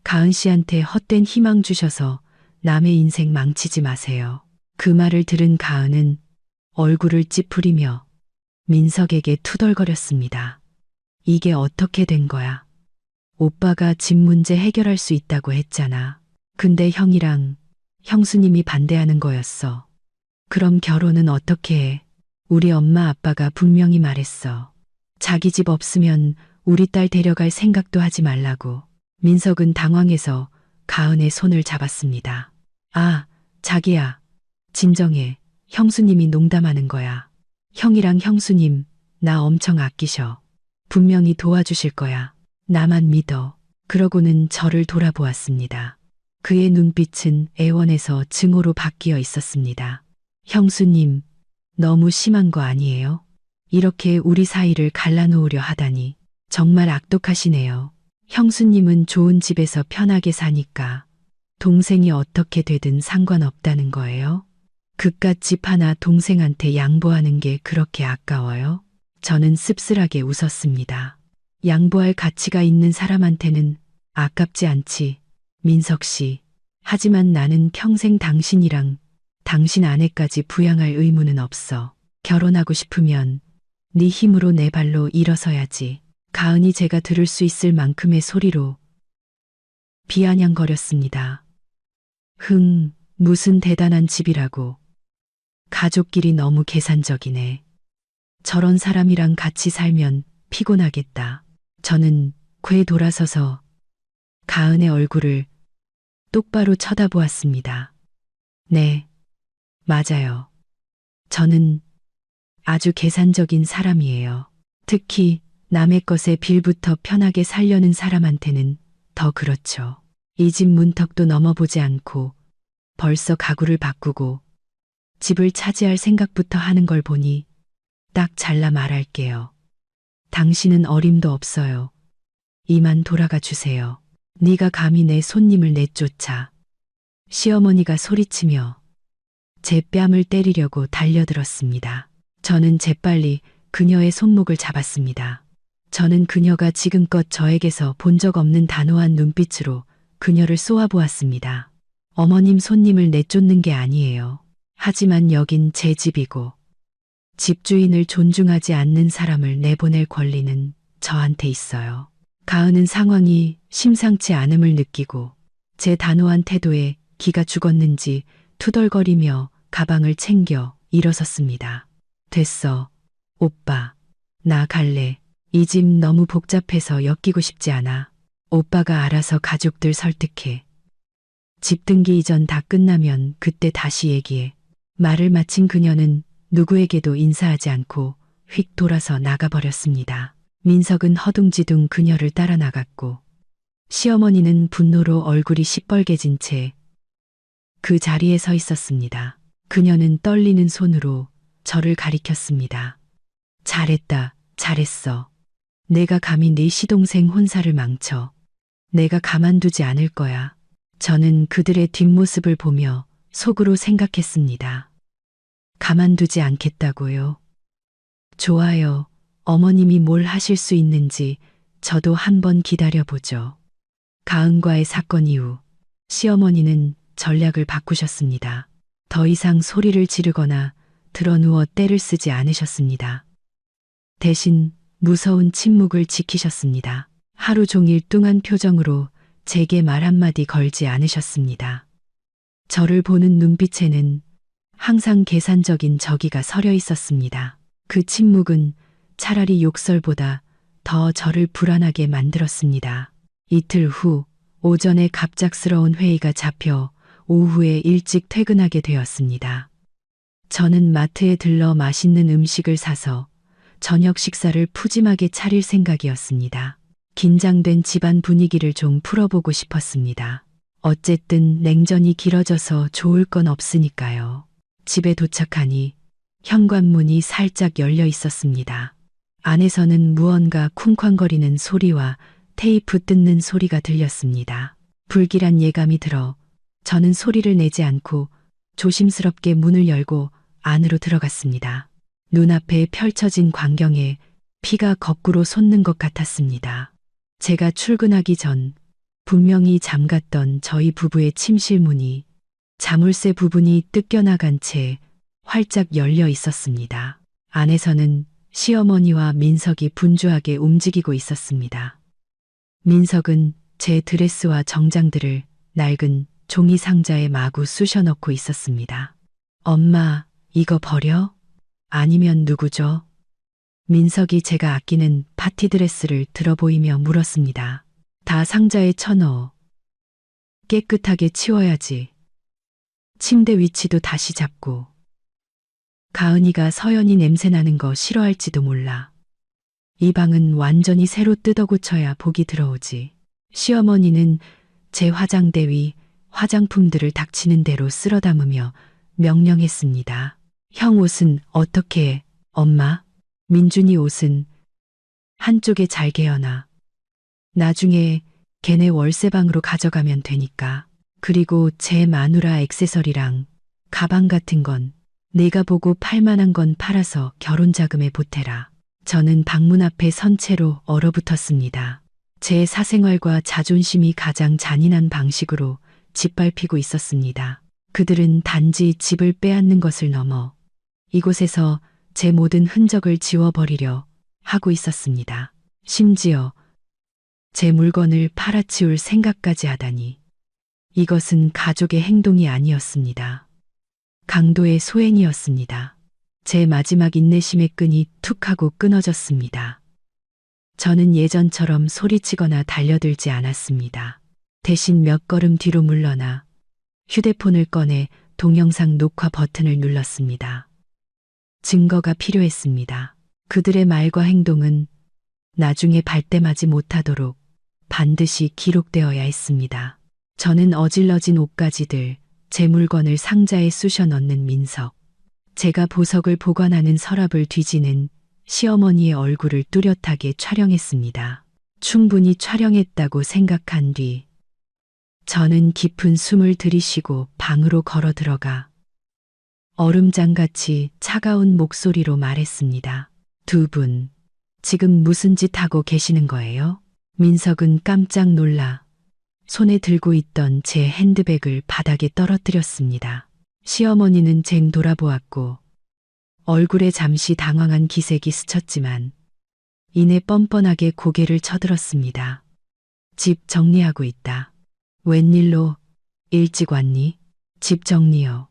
가은 씨한테 헛된 희망 주셔서 남의 인생 망치지 마세요. 그 말을 들은 가은은 얼굴을 찌푸리며 민석에게 투덜거렸습니다. 이게 어떻게 된 거야? 오빠가 집 문제 해결할 수 있다고 했잖아. 근데 형이랑 형수님이 반대하는 거였어. 그럼 결혼은 어떻게 해? 우리 엄마 아빠가 분명히 말했어. 자기 집 없으면 우리 딸 데려갈 생각도 하지 말라고. 민석은 당황해서 가은의 손을 잡았습니다. 아, 자기야. 진정해. 형수님이 농담하는 거야. 형이랑 형수님, 나 엄청 아끼셔. 분명히 도와주실 거야. 나만 믿어. 그러고는 저를 돌아보았습니다. 그의 눈빛은 애원에서 증오로 바뀌어 있었습니다. 형수님, 너무 심한 거 아니에요? 이렇게 우리 사이를 갈라놓으려 하다니 정말 악독하시네요. 형수님은 좋은 집에서 편하게 사니까 동생이 어떻게 되든 상관없다는 거예요? 그깟 집 하나 동생한테 양보하는 게 그렇게 아까워요? 저는 씁쓸하게 웃었습니다. 양보할 가치가 있는 사람한테는 아깝지 않지, 민석 씨. 하지만 나는 평생 당신이랑 당신 아내까지 부양할 의무는 없어. 결혼하고 싶으면 네 힘으로 내 발로 일어서야지. 가은이 제가 들을 수 있을 만큼의 소리로 비아냥거렸습니다. 무슨 대단한 집이라고. 가족끼리 너무 계산적이네. 저런 사람이랑 같이 살면 피곤하겠다. 저는 궤 돌아서서 가은의 얼굴을 똑바로 쳐다보았습니다. 네, 맞아요. 저는 아주 계산적인 사람이에요. 특히 남의 것에 빌부터 편하게 살려는 사람한테는 더 그렇죠. 이 집 문턱도 넘어보지 않고 벌써 가구를 바꾸고 집을 차지할 생각부터 하는 걸 보니 딱 잘라 말할게요. 당신은 어림도 없어요. 이만 돌아가 주세요. 네가 감히 내 손님을 내쫓아. 시어머니가 소리치며 제 뺨을 때리려고 달려들었습니다. 저는 재빨리 그녀의 손목을 잡았습니다. 저는 그녀가 지금껏 저에게서 본 적 없는 단호한 눈빛으로 그녀를 쏘아보았습니다. 어머님 손님을 내쫓는 게 아니에요. 하지만 여긴 제 집이고 집주인을 존중하지 않는 사람을 내보낼 권리는 저한테 있어요. 가은은 상황이 심상치 않음을 느끼고 제 단호한 태도에 기가 죽었는지 투덜거리며 가방을 챙겨 일어섰습니다. 됐어. 오빠. 나 갈래. 이 집 너무 복잡해서 엮이고 싶지 않아. 오빠가 알아서 가족들 설득해. 집 등기 이전 다 끝나면 그때 다시 얘기해. 말을 마친 그녀는 누구에게도 인사하지 않고 휙 돌아서 나가버렸습니다. 민석은 허둥지둥 그녀를 따라 나갔고 시어머니는 분노로 얼굴이 시뻘개진 채 그 자리에 서 있었습니다. 그녀는 떨리는 손으로 저를 가리켰습니다. 잘했다, 잘했어. 내가 감히 네 시동생 혼사를 망쳐. 내가 가만두지 않을 거야. 저는 그들의 뒷모습을 보며 속으로 생각했습니다. 가만두지 않겠다고요. 좋아요. 어머님이 뭘 하실 수 있는지 저도 한번 기다려보죠. 가은과의 사건 이후 시어머니는 전략을 바꾸셨습니다. 더 이상 소리를 지르거나 드러누워 떼를 쓰지 않으셨습니다. 대신 무서운 침묵을 지키셨습니다. 하루 종일 뚱한 표정으로 제게 말 한마디 걸지 않으셨습니다. 저를 보는 눈빛에는 항상 계산적인 저기가 서려 있었습니다. 그 침묵은 차라리 욕설보다 더 저를 불안하게 만들었습니다. 이틀 후 오전에 갑작스러운 회의가 잡혀 오후에 일찍 퇴근하게 되었습니다. 저는 마트에 들러 맛있는 음식을 사서 저녁 식사를 푸짐하게 차릴 생각이었습니다. 긴장된 집안 분위기를 좀 풀어보고 싶었습니다. 어쨌든 냉전이 길어져서 좋을 건 없으니까요. 집에 도착하니 현관문이 살짝 열려 있었습니다. 안에서는 무언가 쿵쾅거리는 소리와 테이프 뜯는 소리가 들렸습니다. 불길한 예감이 들어 저는 소리를 내지 않고 조심스럽게 문을 열고 안으로 들어갔습니다. 눈앞에 펼쳐진 광경에 피가 거꾸로 솟는 것 같았습니다. 제가 출근하기 전 분명히 잠갔던 저희 부부의 침실 문이 자물쇠 부분이 뜯겨나간 채 활짝 열려 있었습니다. 안에서는 시어머니와 민석이 분주하게 움직이고 있었습니다. 민석은 제 드레스와 정장들을 낡은 종이 상자에 마구 쑤셔 넣고 있었습니다. 엄마, 이거 버려? 아니면 누구죠? 민석이 제가 아끼는 파티 드레스를 들어 보이며 물었습니다. 다 상자에 쳐넣어. 깨끗하게 치워야지. 침대 위치도 다시 잡고. 가은이가 서연이 냄새 나는 거 싫어할지도 몰라. 이 방은 완전히 새로 뜯어 고쳐야 복이 들어오지. 시어머니는 제 화장대 위 화장품들을 닥치는 대로 쓸어 담으며 명령했습니다. 형 옷은 어떻게 해, 엄마? 민준이 옷은 한쪽에 잘 개어놔. 나중에 걔네 월세방으로 가져가면 되니까. 그리고 제 마누라 액세서리랑 가방 같은 건 내가 보고 팔만한 건 팔아서 결혼 자금에 보태라. 저는 방문 앞에 선 채로 얼어붙었습니다. 제 사생활과 자존심이 가장 잔인한 방식으로 짓밟히고 있었습니다. 그들은 단지 집을 빼앗는 것을 넘어 이곳에서 제 모든 흔적을 지워버리려 하고 있었습니다. 심지어 제 물건을 팔아치울 생각까지 하다니. 이것은 가족의 행동이 아니었습니다. 강도의 소행이었습니다. 제 마지막 인내심의 끈이 툭 하고 끊어졌습니다. 저는 예전처럼 소리치거나 달려들지 않았습니다. 대신 몇 걸음 뒤로 물러나 휴대폰을 꺼내 동영상 녹화 버튼을 눌렀습니다. 증거가 필요했습니다. 그들의 말과 행동은 나중에 발뺌하지 못하도록 반드시 기록되어야 했습니다. 저는 어질러진 옷가지들, 제 물건을 상자에 쑤셔 넣는 민석, 제가 보석을 보관하는 서랍을 뒤지는 시어머니의 얼굴을 뚜렷하게 촬영했습니다. 충분히 촬영했다고 생각한 뒤 저는 깊은 숨을 들이쉬고 방으로 걸어 들어가 얼음장같이 차가운 목소리로 말했습니다. 두 분, 지금 무슨 짓 하고 계시는 거예요? 민석은 깜짝 놀라 손에 들고 있던 제 핸드백을 바닥에 떨어뜨렸습니다. 시어머니는 쟁 돌아보았고 얼굴에 잠시 당황한 기색이 스쳤지만 이내 뻔뻔하게 고개를 쳐들었습니다. 집 정리하고 있다. 웬일로 일찍 왔니? 집 정리요.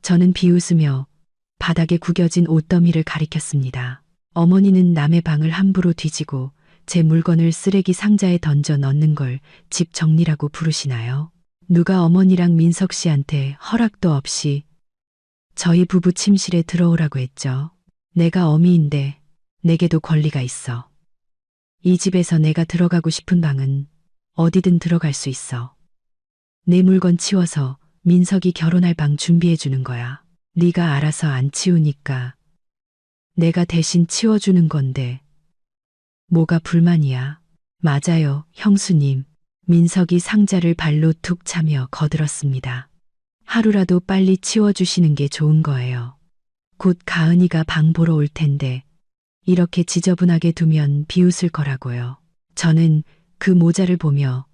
저는 비웃으며 바닥에 구겨진 옷더미를 가리켰습니다. 어머니는 남의 방을 함부로 뒤지고 제 물건을 쓰레기 상자에 던져 넣는 걸 집 정리라고 부르시나요? 누가 어머니랑 민석 씨한테 허락도 없이 저희 부부 침실에 들어오라고 했죠. 내가 어미인데 내게도 권리가 있어. 이 집에서 내가 들어가고 싶은 방은 어디든 들어갈 수 있어. 내 물건 치워서 민석이 결혼할 방 준비해 주는 거야. 네가 알아서 안 치우니까 내가 대신 치워주는 건데 뭐가 불만이야? 맞아요, 형수님. 민석이 상자를 발로 툭 차며 거들었습니다. 하루라도 빨리 치워주시는 게 좋은 거예요. 곧 가은이가 방 보러 올 텐데 이렇게 지저분하게 두면 비웃을 거라고요. 저는 그 모자를 보며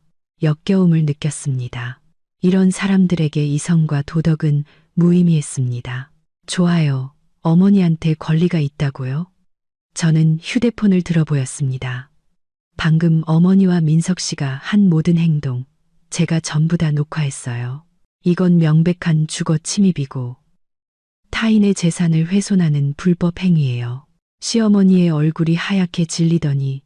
역겨움을 느꼈습니다. 이런 사람들에게 이성과 도덕은 무의미했습니다. 좋아요. 어머니한테 권리가 있다고요? 저는 휴대폰을 들어 보였습니다. 방금 어머니와 민석 씨가 한 모든 행동, 제가 전부 다 녹화했어요. 이건 명백한 주거 침입이고 타인의 재산을 훼손하는 불법 행위예요. 시어머니의 얼굴이 하얗게 질리더니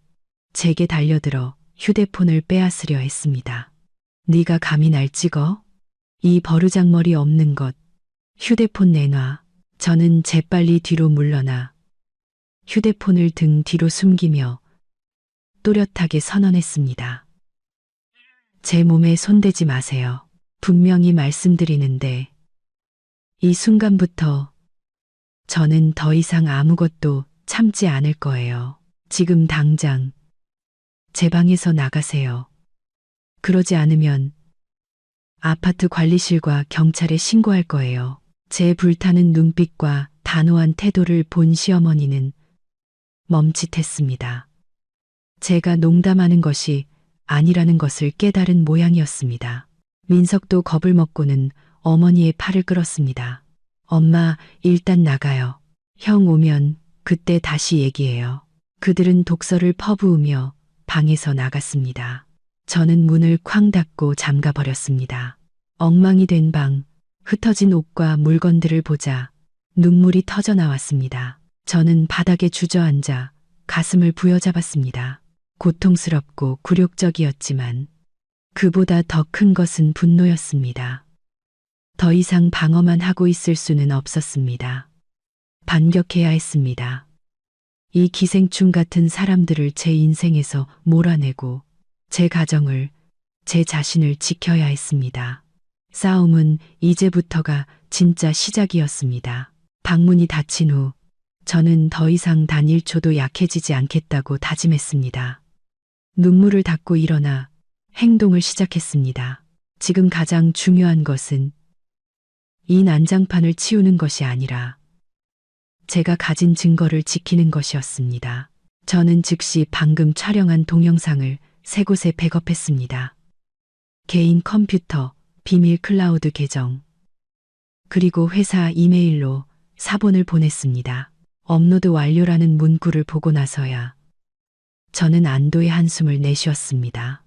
제게 달려들어 휴대폰을 빼앗으려 했습니다. 네가 감히 날 찍어? 이 버르장머리 없는 것. 휴대폰 내놔. 저는 재빨리 뒤로 물러나 휴대폰을 등 뒤로 숨기며 또렷하게 선언했습니다. 제 몸에 손대지 마세요. 분명히 말씀드리는데 이 순간부터 저는 더 이상 아무것도 참지 않을 거예요. 지금 당장 제 방에서 나가세요. 그러지 않으면 아파트 관리실과 경찰에 신고할 거예요. 제 불타는 눈빛과 단호한 태도를 본 시어머니는 멈칫했습니다. 제가 농담하는 것이 아니라는 것을 깨달은 모양이었습니다. 민석도 겁을 먹고는 어머니의 팔을 끌었습니다. 엄마, 일단 나가요. 형 오면 그때 다시 얘기해요. 그들은 독서를 퍼부으며 방에서 나갔습니다. 저는 문을 쾅 닫고 잠가버렸습니다. 엉망이 된 방, 흩어진 옷과 물건들을 보자 눈물이 터져 나왔습니다. 저는 바닥에 주저앉아 가슴을 부여잡았습니다. 고통스럽고 굴욕적이었지만 그보다 더 큰 것은 분노였습니다. 더 이상 방어만 하고 있을 수는 없었습니다. 반격해야 했습니다. 이 기생충 같은 사람들을 제 인생에서 몰아내고 제 가정을, 제 자신을 지켜야 했습니다. 싸움은 이제부터가 진짜 시작이었습니다. 방문이 닫힌 후 저는 더 이상 단 1초도 약해지지 않겠다고 다짐했습니다. 눈물을 닦고 일어나 행동을 시작했습니다. 지금 가장 중요한 것은 이 난장판을 치우는 것이 아니라 제가 가진 증거를 지키는 것이었습니다. 저는 즉시 방금 촬영한 동영상을 세 곳에 백업했습니다. 개인 컴퓨터, 비밀 클라우드 계정, 그리고 회사 이메일로 사본을 보냈습니다. 업로드 완료라는 문구를 보고 나서야 저는 안도의 한숨을 내쉬었습니다.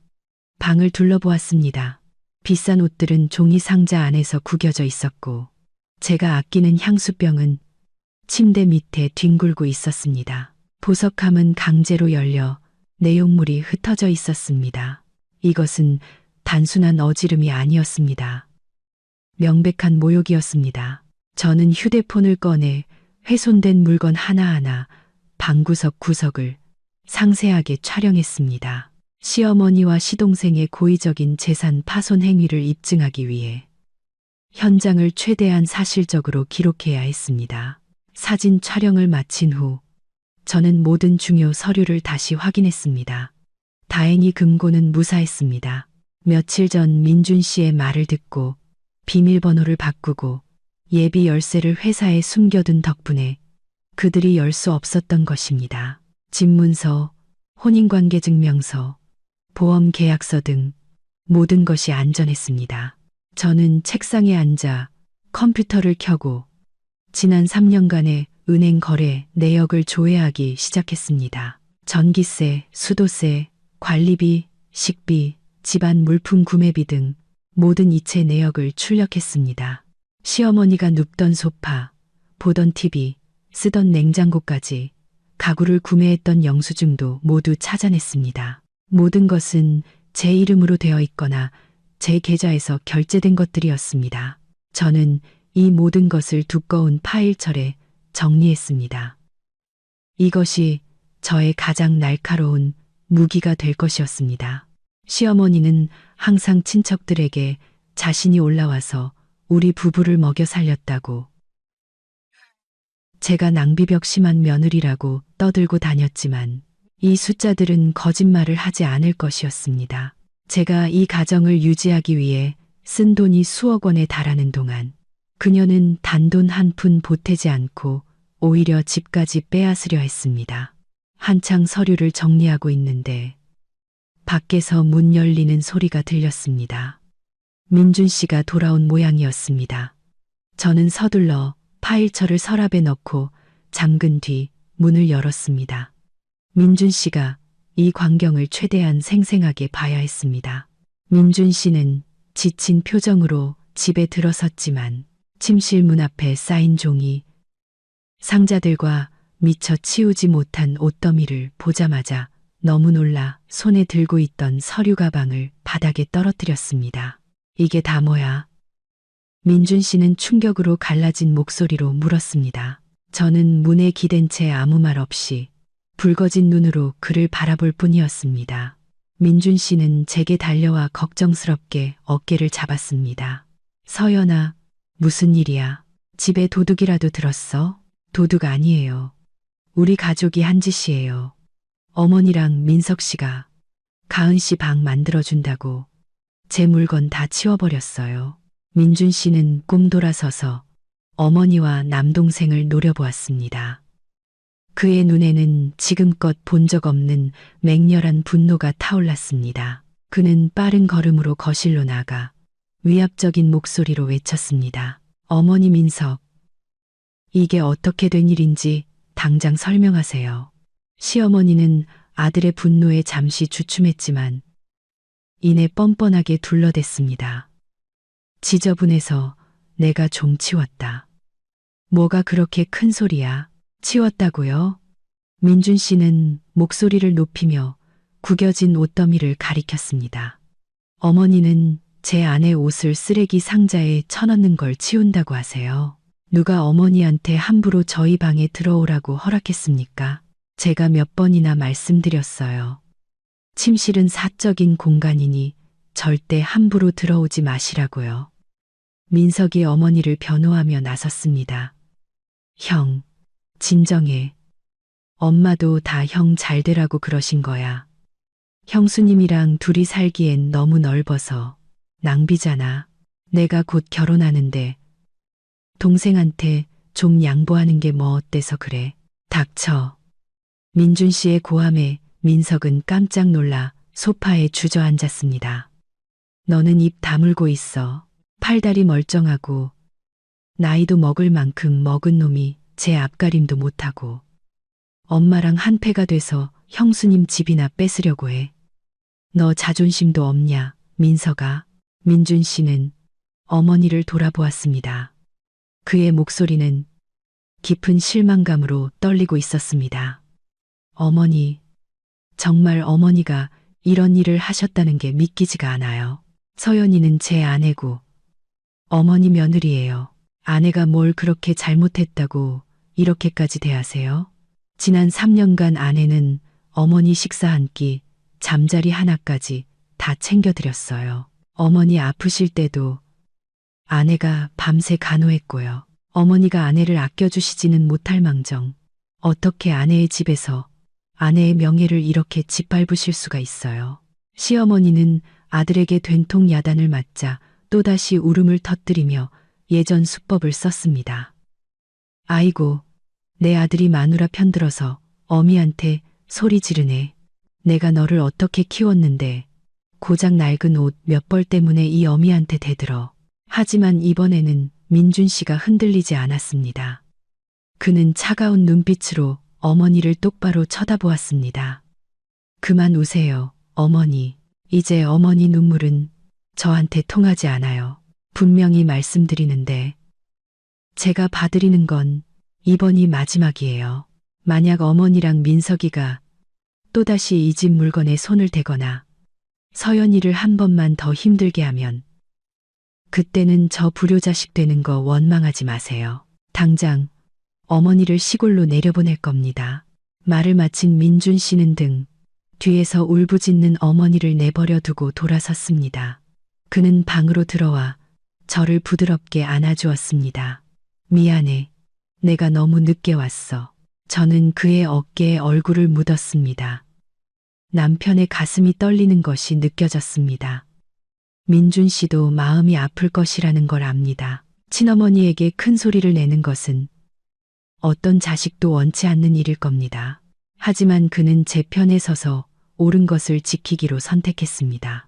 방을 둘러보았습니다. 비싼 옷들은 종이 상자 안에서 구겨져 있었고 제가 아끼는 향수병은 침대 밑에 뒹굴고 있었습니다. 보석함은 강제로 열려 내용물이 흩어져 있었습니다. 이것은 단순한 어지름이 아니었습니다. 명백한 모욕이었습니다. 저는 휴대폰을 꺼내 훼손된 물건 하나하나 방구석 구석을 상세하게 촬영했습니다. 시어머니와 시동생의 고의적인 재산 파손 행위를 입증하기 위해 현장을 최대한 사실적으로 기록해야 했습니다. 사진 촬영을 마친 후 저는 모든 중요 서류를 다시 확인했습니다. 다행히 금고는 무사했습니다. 며칠 전 민준 씨의 말을 듣고 비밀번호를 바꾸고 예비 열쇠를 회사에 숨겨둔 덕분에 그들이 열 수 없었던 것입니다. 집문서, 혼인관계증명서, 보험계약서 등 모든 것이 안전했습니다. 저는 책상에 앉아 컴퓨터를 켜고 지난 3년간의 은행 거래 내역을 조회하기 시작했습니다. 전기세, 수도세, 관리비, 식비, 집안 물품 구매비 등 모든 이체 내역을 출력했습니다. 시어머니가 눕던 소파, 보던 TV, 쓰던 냉장고까지 가구를 구매했던 영수증도 모두 찾아냈습니다. 모든 것은 제 이름으로 되어 있거나 제 계좌에서 결제된 것들이었습니다. 저는 이 모든 것을 두꺼운 파일철에 정리했습니다. 이것이 저의 가장 날카로운 무기가 될 것이었습니다. 시어머니는 항상 친척들에게 자신이 올라와서 우리 부부를 먹여 살렸다고, 제가 낭비벽 심한 며느리라고 떠들고 다녔지만 이 숫자들은 거짓말을 하지 않을 것이었습니다. 제가 이 가정을 유지하기 위해 쓴 돈이 수억 원에 달하는 동안 그녀는 단돈 한 푼 보태지 않고 오히려 집까지 빼앗으려 했습니다. 한창 서류를 정리하고 있는데 밖에서 문 열리는 소리가 들렸습니다. 민준 씨가 돌아온 모양이었습니다. 저는 서둘러 파일철을 서랍에 넣고 잠근 뒤 문을 열었습니다. 민준 씨가 이 광경을 최대한 생생하게 봐야 했습니다. 민준 씨는 지친 표정으로 집에 들어섰지만 침실 문 앞에 쌓인 종이, 상자들과 미처 치우지 못한 옷더미를 보자마자 너무 놀라 손에 들고 있던 서류 가방을 바닥에 떨어뜨렸습니다. 이게 다 뭐야? 민준 씨는 충격으로 갈라진 목소리로 물었습니다. 저는 문에 기댄 채 아무 말 없이 붉어진 눈으로 그를 바라볼 뿐이었습니다. 민준 씨는 제게 달려와 걱정스럽게 어깨를 잡았습니다. 서연아, 무슨 일이야? 집에 도둑이라도 들었어? 도둑 아니에요. 우리 가족이 한 짓이에요. 어머니랑 민석 씨가 가은 씨 방 만들어준다고 제 물건 다 치워버렸어요. 민준 씨는 꼼 돌아서서 어머니와 남동생을 노려보았습니다. 그의 눈에는 지금껏 본 적 없는 맹렬한 분노가 타올랐습니다. 그는 빠른 걸음으로 거실로 나가 위압적인 목소리로 외쳤습니다. 어머니 민석, 이게 어떻게 된 일인지 당장 설명하세요. 시어머니는 아들의 분노에 잠시 주춤했지만 이내 뻔뻔하게 둘러댔습니다. 지저분해서 내가 좀 치웠다. 뭐가 그렇게 큰 소리야? 치웠다고요? 민준 씨는 목소리를 높이며 구겨진 옷더미를 가리켰습니다. 어머니는 제 아내 옷을 쓰레기 상자에 쳐넣는 걸 치운다고 하세요. 누가 어머니한테 함부로 저희 방에 들어오라고 허락했습니까? 제가 몇 번이나 말씀드렸어요. 침실은 사적인 공간이니 절대 함부로 들어오지 마시라고요. 민석이 어머니를 변호하며 나섰습니다. 형, 진정해. 엄마도 다 형 잘 되라고 그러신 거야. 형수님이랑 둘이 살기엔 너무 넓어서 낭비잖아. 내가 곧 결혼하는데 동생한테 좀 양보하는 게 뭐 어때서 그래. 닥쳐. 민준 씨의 고함에 민석은 깜짝 놀라 소파에 주저앉았습니다. 너는 입 다물고 있어. 팔다리 멀쩡하고 나이도 먹을 만큼 먹은 놈이 제 앞가림도 못하고 엄마랑 한패가 돼서 형수님 집이나 뺏으려고 해. 너 자존심도 없냐, 민석아. 민준 씨는 어머니를 돌아보았습니다. 그의 목소리는 깊은 실망감으로 떨리고 있었습니다. 어머니, 정말 어머니가 이런 일을 하셨다는 게 믿기지가 않아요. 서연이는 제 아내고 어머니 며느리예요. 아내가 뭘 그렇게 잘못했다고 이렇게까지 대하세요? 지난 3년간 아내는 어머니 식사 한 끼, 잠자리 하나까지 다 챙겨드렸어요. 어머니 아프실 때도 아내가 밤새 간호했고요. 어머니가 아내를 아껴주시지는 못할 망정 어떻게 아내의 집에서 아내의 명예를 이렇게 짓밟으실 수가 있어요. 시어머니는 아들에게 된통 야단을 맞자 또다시 울음을 터뜨리며 예전 수법을 썼습니다. 아이고, 내 아들이 마누라 편들어서 어미한테 소리 지르네. 내가 너를 어떻게 키웠는데 고작 낡은 옷 몇 벌 때문에 이 어미한테 대들어. 하지만 이번에는 민준 씨가 흔들리지 않았습니다. 그는 차가운 눈빛으로 어머니를 똑바로 쳐다보았습니다. 그만 우세요, 어머니. 이제 어머니 눈물은 저한테 통하지 않아요. 분명히 말씀드리는데 제가 봐드리는 건 이번이 마지막이에요. 만약 어머니랑 민석이가 또다시 이 집 물건에 손을 대거나 서연이를 한 번만 더 힘들게 하면 그때는 저 불효자식 되는 거 원망하지 마세요. 당장 어머니를 시골로 내려보낼 겁니다. 말을 마친 민준 씨는 등 뒤에서 울부짖는 어머니를 내버려 두고 돌아섰습니다. 그는 방으로 들어와 저를 부드럽게 안아주었습니다. 미안해. 내가 너무 늦게 왔어. 저는 그의 어깨에 얼굴을 묻었습니다. 남편의 가슴이 떨리는 것이 느껴졌습니다. 민준 씨도 마음이 아플 것이라는 걸 압니다. 친어머니에게 큰 소리를 내는 것은 어떤 자식도 원치 않는 일일 겁니다. 하지만 그는 제 편에 서서 옳은 것을 지키기로 선택했습니다.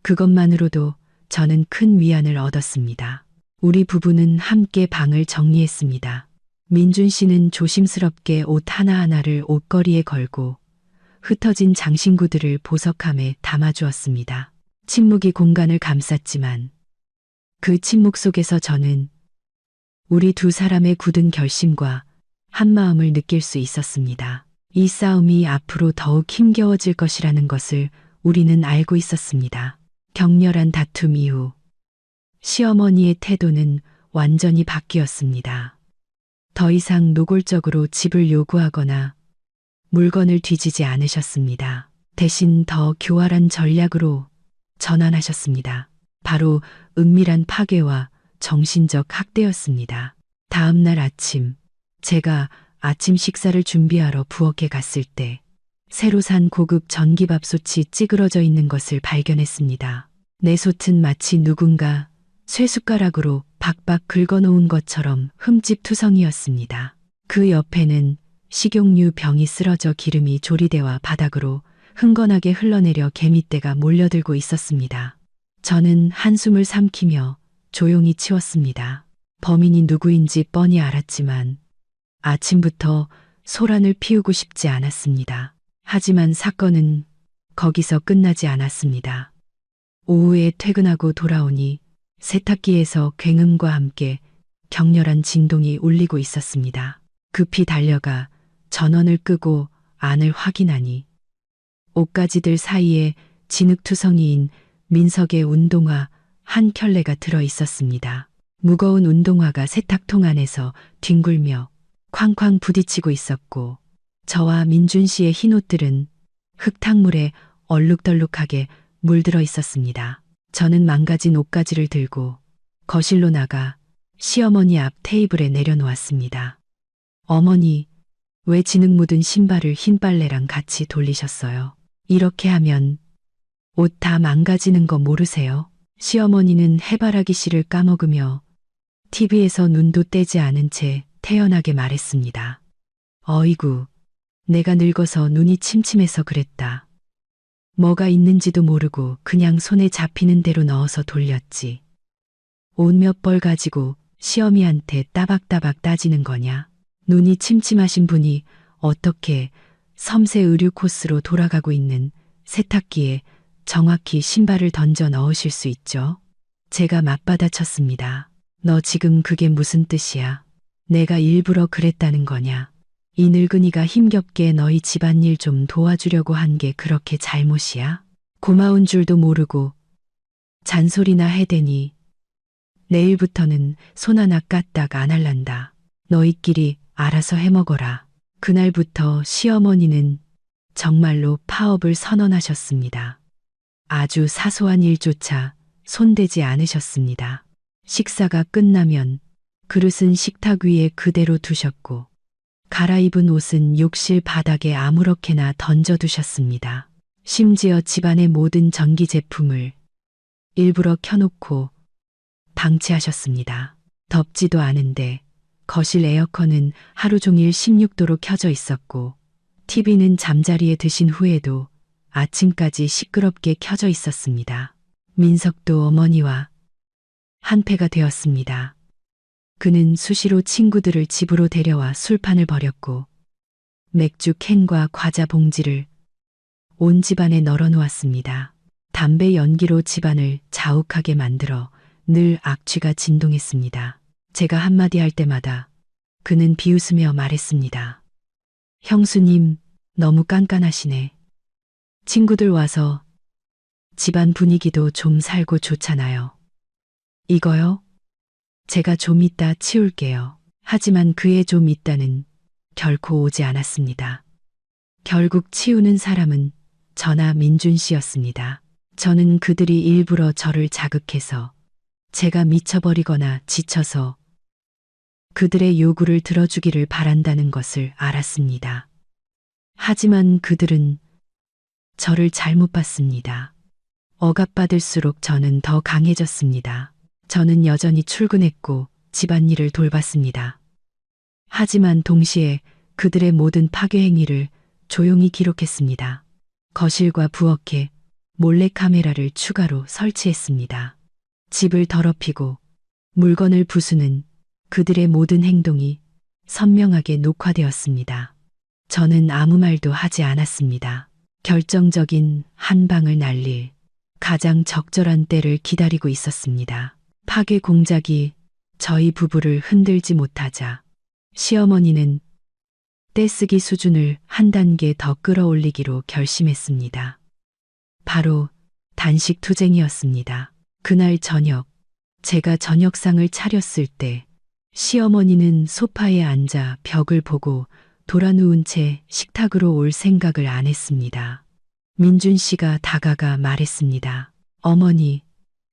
그것만으로도 저는 큰 위안을 얻었습니다. 우리 부부는 함께 방을 정리했습니다. 민준 씨는 조심스럽게 옷 하나하나를 옷걸이에 걸고 흩어진 장신구들을 보석함에 담아주었습니다. 침묵이 공간을 감쌌지만 그 침묵 속에서 저는 우리 두 사람의 굳은 결심과 한마음을 느낄 수 있었습니다. 이 싸움이 앞으로 더욱 힘겨워질 것이라는 것을 우리는 알고 있었습니다. 격렬한 다툼 이후 시어머니의 태도는 완전히 바뀌었습니다. 더 이상 노골적으로 집을 요구하거나 물건을 뒤지지 않으셨습니다. 대신 더 교활한 전략으로 전환하셨습니다. 바로 은밀한 파괴와 정신적 학대였습니다. 다음 날 아침, 제가 아침 식사를 준비하러 부엌에 갔을 때 새로 산 고급 전기밥솥이 찌그러져 있는 것을 발견했습니다. 내 솥은 마치 누군가 쇠숟가락으로 박박 긁어놓은 것처럼 흠집투성이었습니다. 그 옆에는 식용유 병이 쓰러져 기름이 조리대와 바닥으로 흥건하게 흘러내려 개미떼가 몰려들고 있었습니다. 저는 한숨을 삼키며 조용히 치웠습니다. 범인이 누구인지 뻔히 알았지만 아침부터 소란을 피우고 싶지 않았습니다. 하지만 사건은 거기서 끝나지 않았습니다. 오후에 퇴근하고 돌아오니 세탁기에서 굉음과 함께 격렬한 진동이 울리고 있었습니다. 급히 달려가 전원을 끄고 안을 확인하니 옷가지들 사이에 진흙투성이인 민석의 운동화 한 켤레가 들어 있었습니다. 무거운 운동화가 세탁통 안에서 뒹굴며 쾅쾅 부딪히고 있었고 저와 민준 씨의 흰 옷들은 흙탕물에 얼룩덜룩하게 물들어 있었습니다. 저는 망가진 옷가지를 들고 거실로 나가 시어머니 앞 테이블에 내려놓았습니다. 어머니, 왜 진흙 묻은 신발을 흰 빨래랑 같이 돌리셨어요? 이렇게 하면 옷 다 망가지는 거 모르세요? 시어머니는 해바라기 씨를 까먹으며 TV에서 눈도 떼지 않은 채 태연하게 말했습니다. 어이구, 내가 늙어서 눈이 침침해서 그랬다. 뭐가 있는지도 모르고 그냥 손에 잡히는 대로 넣어서 돌렸지. 옷 몇 벌 가지고 시어미한테 따박따박 따지는 거냐? 눈이 침침하신 분이 어떻게 섬세 의류 코스로 돌아가고 있는 세탁기에 정확히 신발을 던져 넣으실 수 있죠? 제가 맞받아쳤습니다. 너 지금 그게 무슨 뜻이야? 내가 일부러 그랬다는 거냐? 이 늙은이가 힘겹게 너희 집안일 좀 도와주려고 한 게 그렇게 잘못이야? 고마운 줄도 모르고 잔소리나 해대니 내일부터는 손 하나 까딱 안 할란다. 너희끼리 알아서 해먹어라. 그날부터 시어머니는 정말로 파업을 선언하셨습니다. 아주 사소한 일조차 손대지 않으셨습니다. 식사가 끝나면 그릇은 식탁 위에 그대로 두셨고 갈아입은 옷은 욕실 바닥에 아무렇게나 던져두셨습니다. 심지어 집안의 모든 전기 제품을 일부러 켜놓고 방치하셨습니다. 덥지도 않은데 거실 에어컨은 하루 종일 16도로 켜져 있었고 TV는 잠자리에 드신 후에도 아침까지 시끄럽게 켜져 있었습니다. 민석도 어머니와 한패가 되었습니다. 그는 수시로 친구들을 집으로 데려와 술판을 벌였고 맥주 캔과 과자 봉지를 온 집안에 널어놓았습니다. 담배 연기로 집안을 자욱하게 만들어 늘 악취가 진동했습니다. 제가 한마디 할 때마다 그는 비웃으며 말했습니다. 형수님, 너무 깐깐하시네. 친구들 와서 집안 분위기도 좀 살고 좋잖아요. 이거요? 제가 좀 이따 치울게요. 하지만 그의 좀 이따는 결코 오지 않았습니다. 결국 치우는 사람은 저나 민준 씨였습니다. 저는 그들이 일부러 저를 자극해서 제가 미쳐버리거나 지쳐서 그들의 요구를 들어주기를 바란다는 것을 알았습니다. 하지만 그들은 저를 잘못 봤습니다. 억압받을수록 저는 더 강해졌습니다. 저는 여전히 출근했고 집안일을 돌봤습니다. 하지만 동시에 그들의 모든 파괴 행위를 조용히 기록했습니다. 거실과 부엌에 몰래카메라를 추가로 설치했습니다. 집을 더럽히고 물건을 부수는 그들의 모든 행동이 선명하게 녹화되었습니다. 저는 아무 말도 하지 않았습니다. 결정적인 한 방을 날릴 가장 적절한 때를 기다리고 있었습니다. 파괴 공작이 저희 부부를 흔들지 못하자 시어머니는 떼쓰기 수준을 한 단계 더 끌어올리기로 결심했습니다. 바로 단식 투쟁이었습니다. 그날 저녁, 제가 저녁상을 차렸을 때 시어머니는 소파에 앉아 벽을 보고 돌아누운 채 식탁으로 올 생각을 안 했습니다. 민준 씨가 다가가 말했습니다. 어머니,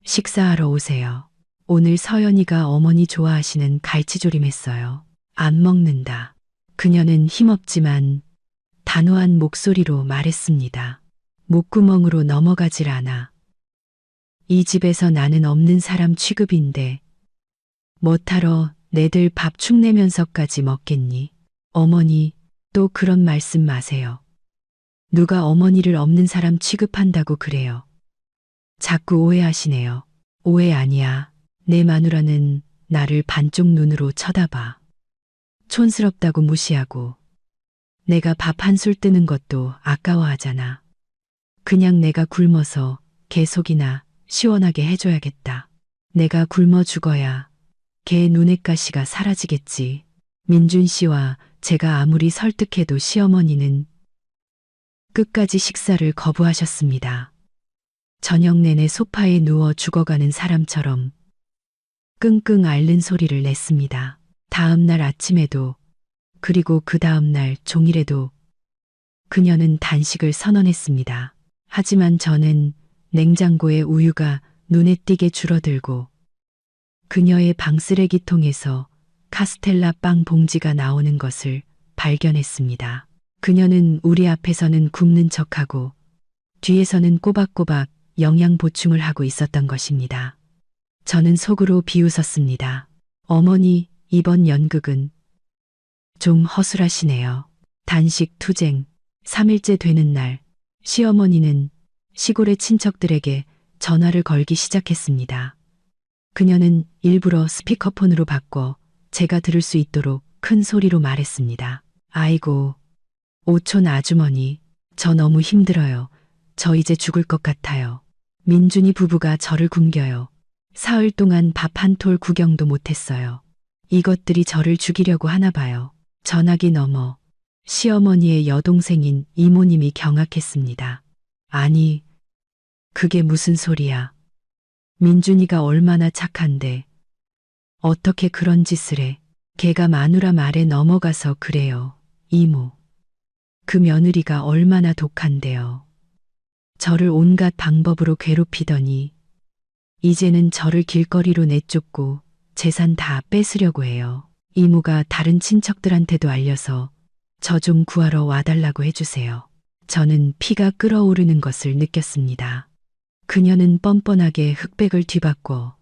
식사하러 오세요. 오늘 서연이가 어머니 좋아하시는 갈치조림 했어요. 안 먹는다. 그녀는 힘없지만 단호한 목소리로 말했습니다. 목구멍으로 넘어가질 않아. 이 집에서 나는 없는 사람 취급인데 뭐하러 내들 밥 축내면서까지 먹겠니? 어머니, 또 그런 말씀 마세요. 누가 어머니를 없는 사람 취급한다고 그래요. 자꾸 오해하시네요. 오해 아니야. 내 마누라는 나를 반쪽 눈으로 쳐다봐. 촌스럽다고 무시하고 내가 밥 한 술 뜨는 것도 아까워하잖아. 그냥 내가 굶어서 개 속이나 시원하게 해줘야겠다. 내가 굶어 죽어야 걔 눈엣 가시가 사라지겠지. 민준 씨와 제가 아무리 설득해도 시어머니는 끝까지 식사를 거부하셨습니다. 저녁 내내 소파에 누워 죽어가는 사람처럼 끙끙 앓는 소리를 냈습니다. 다음 날 아침에도 그리고 그 다음 날 종일에도 그녀는 단식을 선언했습니다. 하지만 저는 냉장고의 우유가 눈에 띄게 줄어들고 그녀의 방 쓰레기통에서 카스텔라 빵 봉지가 나오는 것을 발견했습니다. 그녀는 우리 앞에서는 굶는 척하고 뒤에서는 꼬박꼬박 영양 보충을 하고 있었던 것입니다. 저는 속으로 비웃었습니다. 어머니, 이번 연극은 좀 허술하시네요. 단식 투쟁 3일째 되는 날, 시어머니는 시골의 친척들에게 전화를 걸기 시작했습니다. 그녀는 일부러 스피커폰으로 바꿔 제가 들을 수 있도록 큰 소리로 말했습니다. 아이고, 오촌 아주머니, 저 너무 힘들어요. 저 이제 죽을 것 같아요. 민준이 부부가 저를 굶겨요. 사흘 동안 밥 한 톨 구경도 못했어요. 이것들이 저를 죽이려고 하나 봐요. 전화기 너머 시어머니의 여동생인 이모님이 경악했습니다. 아니, 그게 무슨 소리야. 민준이가 얼마나 착한데 어떻게 그런 짓을 해. 걔가 마누라 말에 넘어가서 그래요. 이모. 그 며느리가 얼마나 독한데요. 저를 온갖 방법으로 괴롭히더니 이제는 저를 길거리로 내쫓고 재산 다 뺏으려고 해요. 이모가 다른 친척들한테도 알려서 저 좀 구하러 와달라고 해주세요. 저는 피가 끓어오르는 것을 느꼈습니다. 그녀는 뻔뻔하게 흑백을 뒤바꿔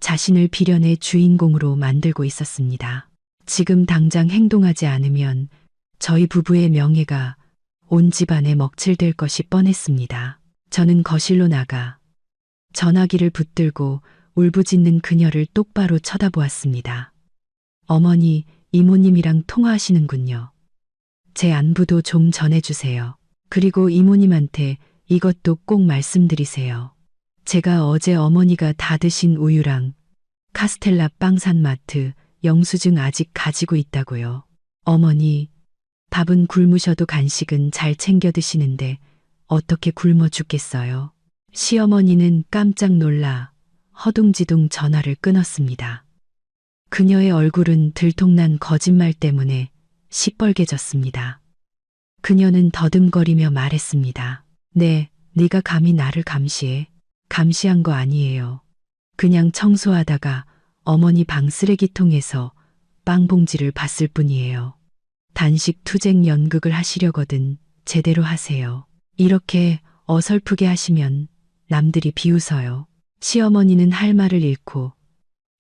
자신을 비련의 주인공으로 만들고 있었습니다. 지금 당장 행동하지 않으면 저희 부부의 명예가 온 집안에 먹칠될 것이 뻔했습니다. 저는 거실로 나가 전화기를 붙들고 울부짖는 그녀를 똑바로 쳐다보았습니다. 어머니, 이모님이랑 통화하시는군요. 제 안부도 좀 전해주세요. 그리고 이모님한테 이것도 꼭 말씀드리세요. 제가 어제 어머니가 다 드신 우유랑 카스텔라 빵 산 마트 영수증 아직 가지고 있다고요. 어머니, 밥은 굶으셔도 간식은 잘 챙겨 드시는데 어떻게 굶어 죽겠어요. 시어머니는 깜짝 놀라 허둥지둥 전화를 끊었습니다. 그녀의 얼굴은 들통난 거짓말 때문에 시뻘개졌습니다. 그녀는 더듬거리며 말했습니다. 네, 네가 감히 나를 감시해. 감시한 거 아니에요. 그냥 청소하다가 어머니 방 쓰레기통에서 빵 봉지를 봤을 뿐이에요. 단식 투쟁 연극을 하시려거든 제대로 하세요. 이렇게 어설프게 하시면 남들이 비웃어요. 시어머니는 할 말을 잃고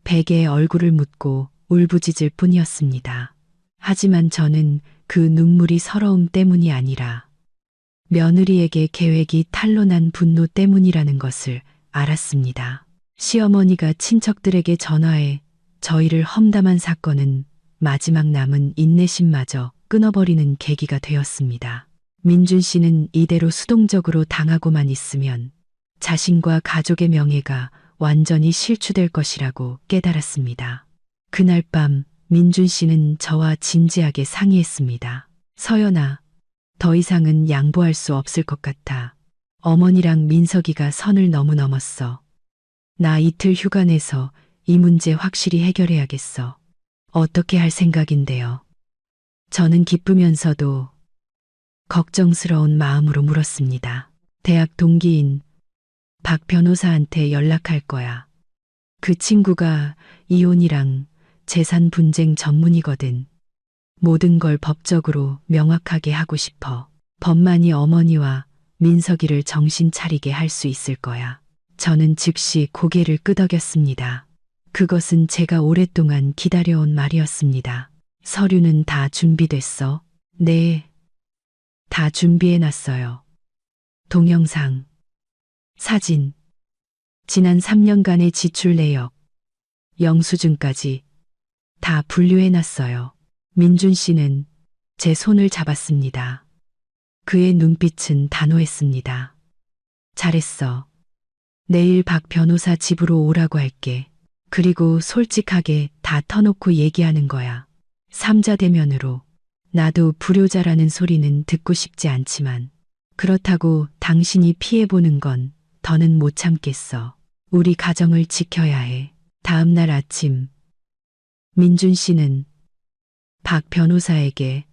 베개에 얼굴을 묻고 울부짖을 뿐이었습니다. 하지만 저는 그 눈물이 서러움 때문이 아니라 며느리에게 계획이 탄로난 분노 때문이라는 것을 알았습니다. 시어머니가 친척들에게 전화해 저희를 험담한 사건은 마지막 남은 인내심마저 끊어버리는 계기가 되었습니다. 민준 씨는 이대로 수동적으로 당하고만 있으면 자신과 가족의 명예가 완전히 실추될 것이라고 깨달았습니다. 그날 밤 민준 씨는 저와 진지하게 상의했습니다. 서연아, 더 이상은 양보할 수 없을 것 같아. 어머니랑 민석이가 선을 너무 넘었어. 나 이틀 휴가 내서 이 문제 확실히 해결해야겠어. 어떻게 할 생각인데요? 저는 기쁘면서도 걱정스러운 마음으로 물었습니다. 대학 동기인 박 변호사한테 연락할 거야. 그 친구가 이혼이랑 재산 분쟁 전문이거든. 모든 걸 법적으로 명확하게 하고 싶어. 법만이 어머니와 민석이를 정신 차리게 할 수 있을 거야. 저는 즉시 고개를 끄덕였습니다. 그것은 제가 오랫동안 기다려온 말이었습니다. 서류는 다 준비됐어? 네. 다 준비해놨어요. 동영상, 사진, 지난 3년간의 지출 내역, 영수증까지 다 분류해놨어요. 민준 씨는 제 손을 잡았습니다. 그의 눈빛은 단호했습니다. 잘했어. 내일 박 변호사 집으로 오라고 할게. 그리고 솔직하게 다 터놓고 얘기하는 거야. 삼자 대면으로. 나도 불효자라는 소리는 듣고 싶지 않지만 그렇다고 당신이 피해보는 건 더는 못 참겠어. 우리 가정을 지켜야 해. 다음 날 아침 민준 씨는 박 변호사에게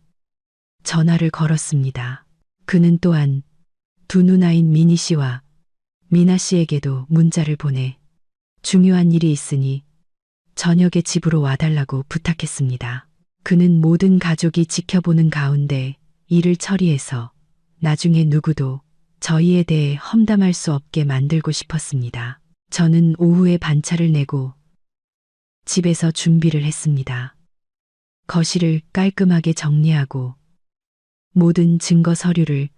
전화를 걸었습니다. 그는 또한 두 누나인 미니 씨와 미나 씨에게도 문자를 보내 중요한 일이 있으니 저녁에 집으로 와달라고 부탁했습니다. 그는 모든 가족이 지켜보는 가운데 일을 처리해서 나중에 누구도 저희에 대해 험담할 수 없게 만들고 싶었습니다. 저는 오후에 반차를 내고 집에서 준비를 했습니다. 거실을 깔끔하게 정리하고 모든 증거 서류를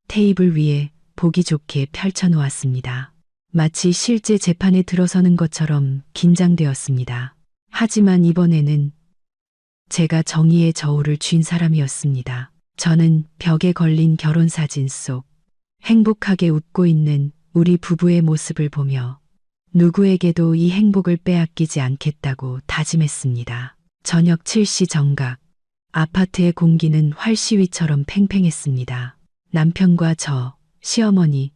테이블 위에 보기 좋게 펼쳐 놓았습니다. 마치 실제 재판에 들어서는 것처럼 긴장되었습니다. 하지만 이번에는 제가 정의의 저울을 쥔 사람이었습니다. 저는 벽에 걸린 결혼사진 속 행복하게 웃고 있는 우리 부부의 모습을 보며 누구에게도 이 행복을 빼앗기지 않겠다고 다짐했습니다. 저녁 7시 정각, 아파트의 공기는 활시위처럼 팽팽했습니다. 남편과 저, 시어머니,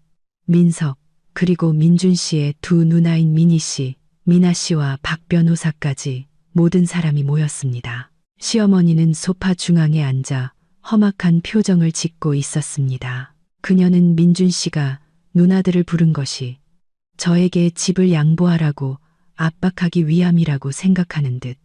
민석, 그리고 민준 씨의 두 누나인 미니 씨, 미나 씨와 박 변호사까지 모든 사람이 모였습니다. 시어머니는 소파 중앙에 앉아 험악한 표정을 짓고 있었습니다. 그녀는 민준 씨가 누나들을 부른 것이 저에게 집을 양보하라고 압박하기 위함이라고 생각하는 듯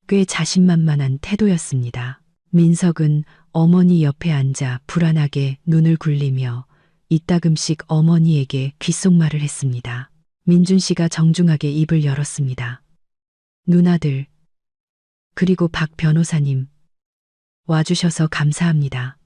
꽤 자신만만한 태도였습니다. 민석은 어머니 옆에 앉아 불안하게 눈을 굴리며 이따금씩 어머니에게 귓속말을 했습니다. 민준 씨가 정중하게 입을 열었습니다. 누나들, 그리고 박 변호사님, 와주셔서 감사합니다.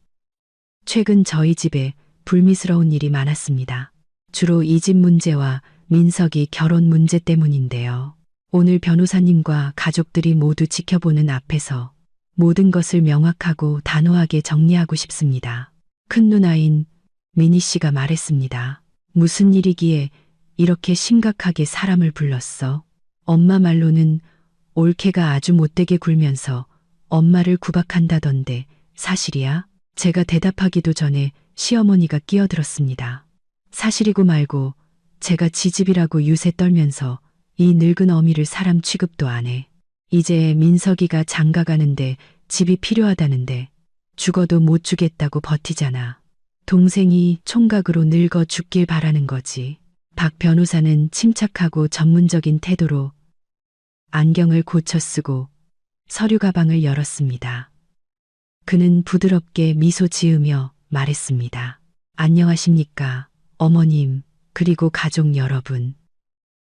최근 저희 집에 불미스러운 일이 많았습니다. 주로 이 집 문제와 민석이 결혼 문제 때문인데요. 오늘 변호사님과 가족들이 모두 지켜보는 앞에서 모든 것을 명확하고 단호하게 정리하고 싶습니다. 큰 누나인 미니 씨가 말했습니다. 무슨 일이기에 이렇게 심각하게 사람을 불렀어? 엄마 말로는 올케가 아주 못되게 굴면서 엄마를 구박한다던데 사실이야? 제가 대답하기도 전에 시어머니가 끼어들었습니다. 사실이고 말고 제가 지집이라고 유세 떨면서 이 늙은 어미를 사람 취급도 안 해. 이제 민석이가 장가가는데 집이 필요하다는데 죽어도 못 주겠다고 버티잖아. 동생이 총각으로 늙어 죽길 바라는 거지. 박 변호사는 침착하고 전문적인 태도로 안경을 고쳐 쓰고 서류 가방을 열었습니다. 그는 부드럽게 미소 지으며 말했습니다. 안녕하십니까, 어머님, 그리고 가족 여러분.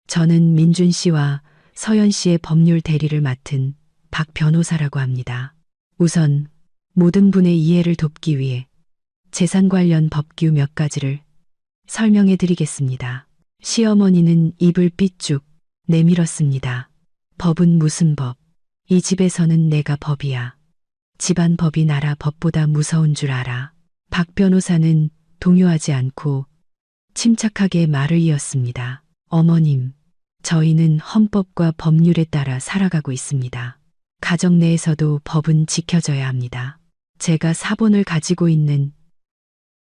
저는 민준 씨와 서연 씨의 법률 대리를 맡은 박 변호사라고 합니다. 우선 모든 분의 이해를 돕기 위해 재산 관련 법규 몇 가지를 설명해 드리겠습니다. 시어머니는 입을 삐쭉 내밀었습니다. 법은 무슨 법? 이 집에서는 내가 법이야. 집안 법이 나라 법보다 무서운 줄 알아. 박 변호사는 동요하지 않고 침착하게 말을 이었습니다. 어머님, 저희는 헌법과 법률에 따라 살아가고 있습니다. 가정 내에서도 법은 지켜져야 합니다. 제가 사본을 가지고 있는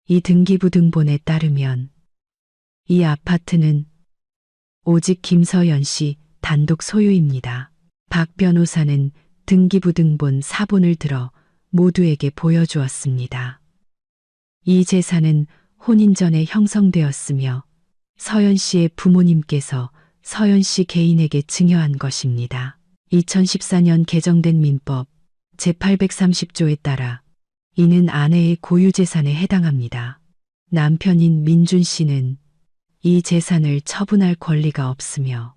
이 등기부 등본에 따르면 이 아파트는 오직 김서연 씨 단독 소유입니다. 박 변호사는 등기부 등본 사본을 들어 모두에게 보여주었습니다. 이 재산은 혼인 전에 형성되었으며 서연 씨의 부모님께서 서연 씨 개인에게 증여한 것입니다. 2014년 개정된 민법 제830조에 따라 이는 아내의 고유 재산에 해당합니다. 남편인 민준 씨는 이 재산을 처분할 권리가 없으며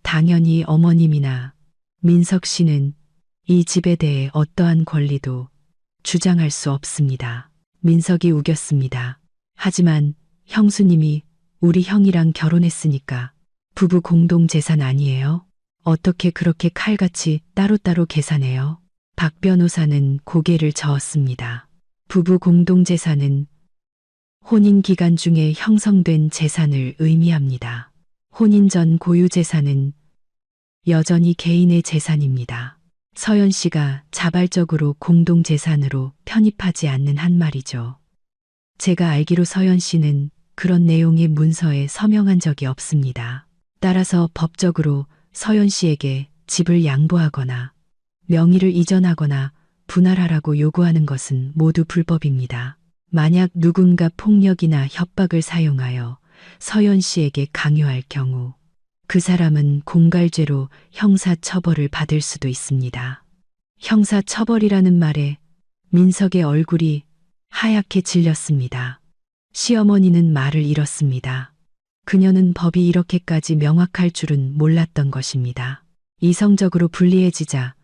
당연히 어머님이나 민석 씨는 이 집에 대해 어떠한 권리도 주장할 수 없습니다. 민석이 우겼습니다. 하지만 형수님이 우리 형이랑 결혼했으니까 부부 공동 재산 아니에요? 어떻게 그렇게 칼같이 따로따로 계산해요? 박 변호사는 고개를 저었습니다. 부부 공동 재산은 혼인 기간 중에 형성된 재산을 의미합니다. 혼인 전 고유 재산은 여전히 개인의 재산입니다. 서연 씨가 자발적으로 공동 재산으로 편입하지 않는 한 말이죠. 제가 알기로 서연 씨는 그런 내용의 문서에 서명한 적이 없습니다. 따라서 법적으로 서연 씨에게 집을 양보하거나 명의를 이전하거나 분할하라고 요구하는 것은 모두 불법입니다. 만약 누군가 폭력이나 협박을 사용하여 서연 씨에게 강요할 경우 그 사람은 공갈죄로 형사처벌을 받을 수도 있습니다. 형사처벌이라는 말에 민석의 얼굴이 하얗게 질렸습니다. 시어머니는 말을 잃었습니다. 그녀는 법이 이렇게까지 명확할 줄은 몰랐던 것입니다. 이성적으로 불리해지자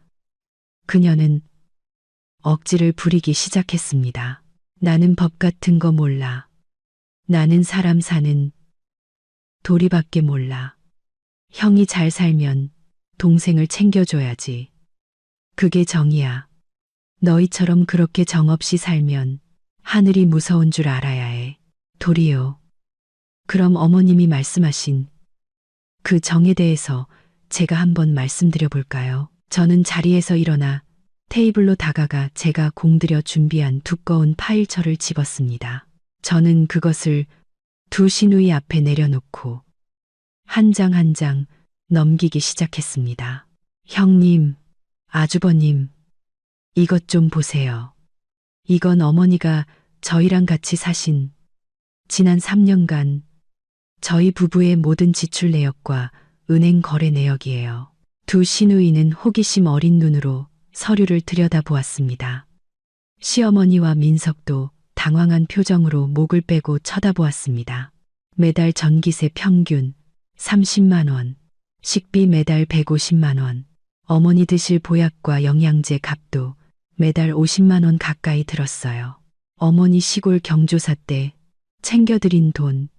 그녀는 억지를 부리기 시작했습니다. 나는 법 같은 거 몰라. 나는 사람 사는 도리밖에 몰라. 형이 잘 살면 동생을 챙겨줘야지. 그게 정이야. 너희처럼 그렇게 정없이 살면 하늘이 무서운 줄 알아야 해. 도리요. 그럼 어머님이 말씀하신 그 정에 대해서 제가 한번 말씀드려 볼까요? 저는 자리에서 일어나 테이블로 다가가 제가 공들여 준비한 두꺼운 파일철을 집었습니다. 저는 그것을 두 시누이 앞에 내려놓고 한 장 한 장 넘기기 시작했습니다. 형님, 아주버님, 이것 좀 보세요. 이건 어머니가 저희랑 같이 사신 지난 3년간 저희 부부의 모든 지출 내역과 은행 거래 내역이에요. 두 시누이는 호기심 어린 눈으로 서류를 들여다보았습니다. 시어머니와 민석도 당황한 표정으로 목을 빼고 쳐다보았습니다. 매달 전기세 평균 30만 원, 식비 매달 150만 원, 어머니 드실 보약과 영양제 값도 매달 50만 원 가까이 들었어요. 어머니 시골 경조사 때 챙겨드린 돈,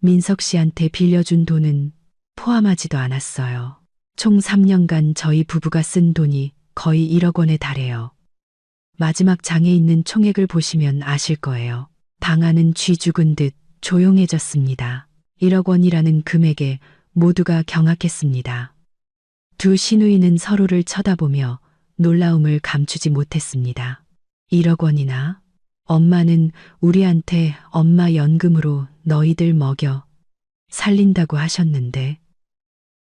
민석 씨한테 빌려준 돈은 포함하지도 않았어요. 총 3년간 저희 부부가 쓴 돈이 거의 1억 원에 달해요. 마지막 장에 있는 총액을 보시면 아실 거예요. 방 안은 쥐 죽은 듯 조용해졌습니다. 1억 원이라는 금액에 모두가 경악했습니다. 두 시누이는 서로를 쳐다보며 놀라움을 감추지 못했습니다. 1억 원이나? 엄마는 우리한테 엄마 연금으로 너희들 먹여 살린다고 하셨는데.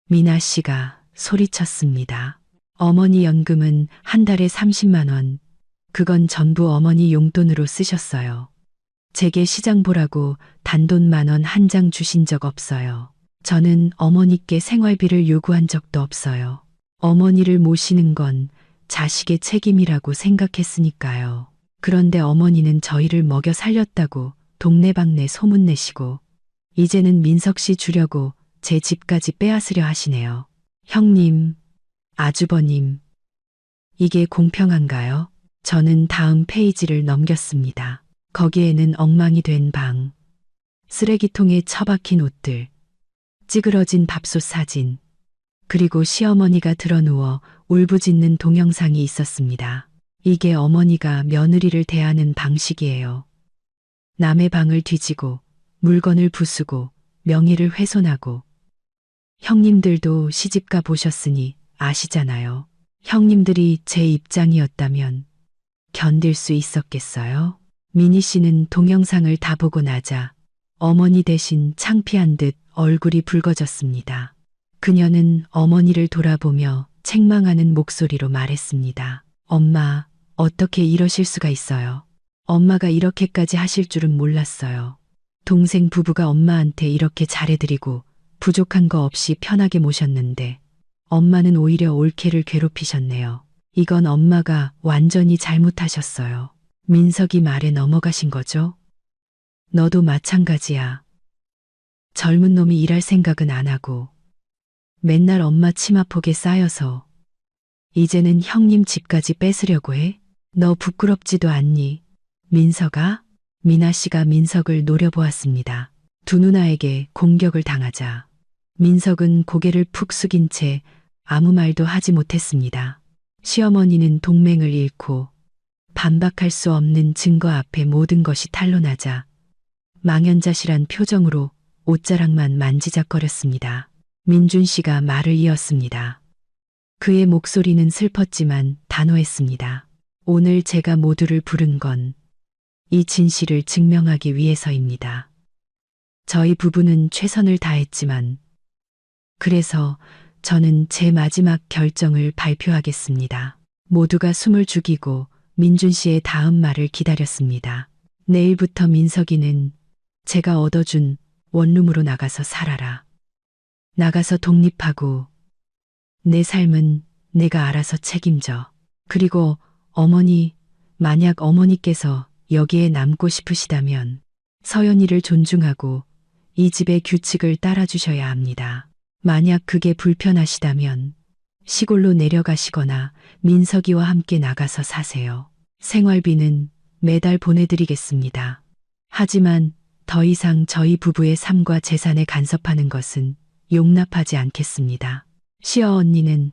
미나 씨가 소리쳤습니다. 어머니 연금은 한 달에 30만 원. 그건 전부 어머니 용돈으로 쓰셨어요. 제게 시장 보라고 단돈 10,000원 한 장 주신 적 없어요. 저는 어머니께 생활비를 요구한 적도 없어요. 어머니를 모시는 건 자식의 책임이라고 생각했으니까요. 그런데 어머니는 저희를 먹여 살렸다고 동네방네 소문내시고 이제는 민석 씨 주려고 제 집까지 빼앗으려 하시네요. 형님, 아주버님, 이게 공평한가요? 저는 다음 페이지를 넘겼습니다. 거기에는 엉망이 된 방, 쓰레기통에 처박힌 옷들, 찌그러진 밥솥 사진, 그리고 시어머니가 드러누워 울부짖는 동영상이 있었습니다. 이게 어머니가 며느리를 대하는 방식이에요. 남의 방을 뒤지고 물건을 부수고 명의를 훼손하고. 형님들도 시집가 보셨으니 아시잖아요. 형님들이 제 입장이었다면 견딜 수 있었겠어요? 미니 씨는 동영상을 다 보고 나자 어머니 대신 창피한 듯 얼굴이 붉어졌습니다. 그녀는 어머니를 돌아보며 책망하는 목소리로 말했습니다. 엄마, 어떻게 이러실 수가 있어요? 엄마가 이렇게까지 하실 줄은 몰랐어요. 동생 부부가 엄마한테 이렇게 잘해드리고 부족한 거 없이 편하게 모셨는데 엄마는 오히려 올케를 괴롭히셨네요. 이건 엄마가 완전히 잘못하셨어요. 민석이 말에 넘어가신 거죠? 너도 마찬가지야. 젊은 놈이 일할 생각은 안 하고 맨날 엄마 치마폭에 쌓여서 이제는 형님 집까지 뺏으려고 해? 너 부끄럽지도 않니? 민석아? 미나 씨가 민석을 노려보았습니다. 두 누나에게 공격을 당하자 민석은 고개를 푹 숙인 채 아무 말도 하지 못했습니다. 시어머니는 동맹을 잃고 반박할 수 없는 증거 앞에 모든 것이 탄로나자 망연자실한 표정으로 옷자락만 만지작거렸습니다. 민준 씨가 말을 이었습니다. 그의 목소리는 슬펐지만 단호했습니다. 오늘 제가 모두를 부른 건 이 진실을 증명하기 위해서입니다. 저희 부부는 최선을 다했지만 그래서 저는 제 마지막 결정을 발표하겠습니다. 모두가 숨을 죽이고 민준 씨의 다음 말을 기다렸습니다. 내일부터 민석이는 제가 얻어준 원룸으로 나가서 살아라. 나가서 독립하고 내 삶은 내가 알아서 책임져. 그리고 어머니, 만약 어머니께서 여기에 남고 싶으시다면 서연이를 존중하고 이 집의 규칙을 따라주셔야 합니다. 만약 그게 불편하시다면 시골로 내려가시거나 민석이와 함께 나가서 사세요. 생활비는 매달 보내드리겠습니다. 하지만 더 이상 저희 부부의 삶과 재산에 간섭하는 것은 용납하지 않겠습니다. 시어언니는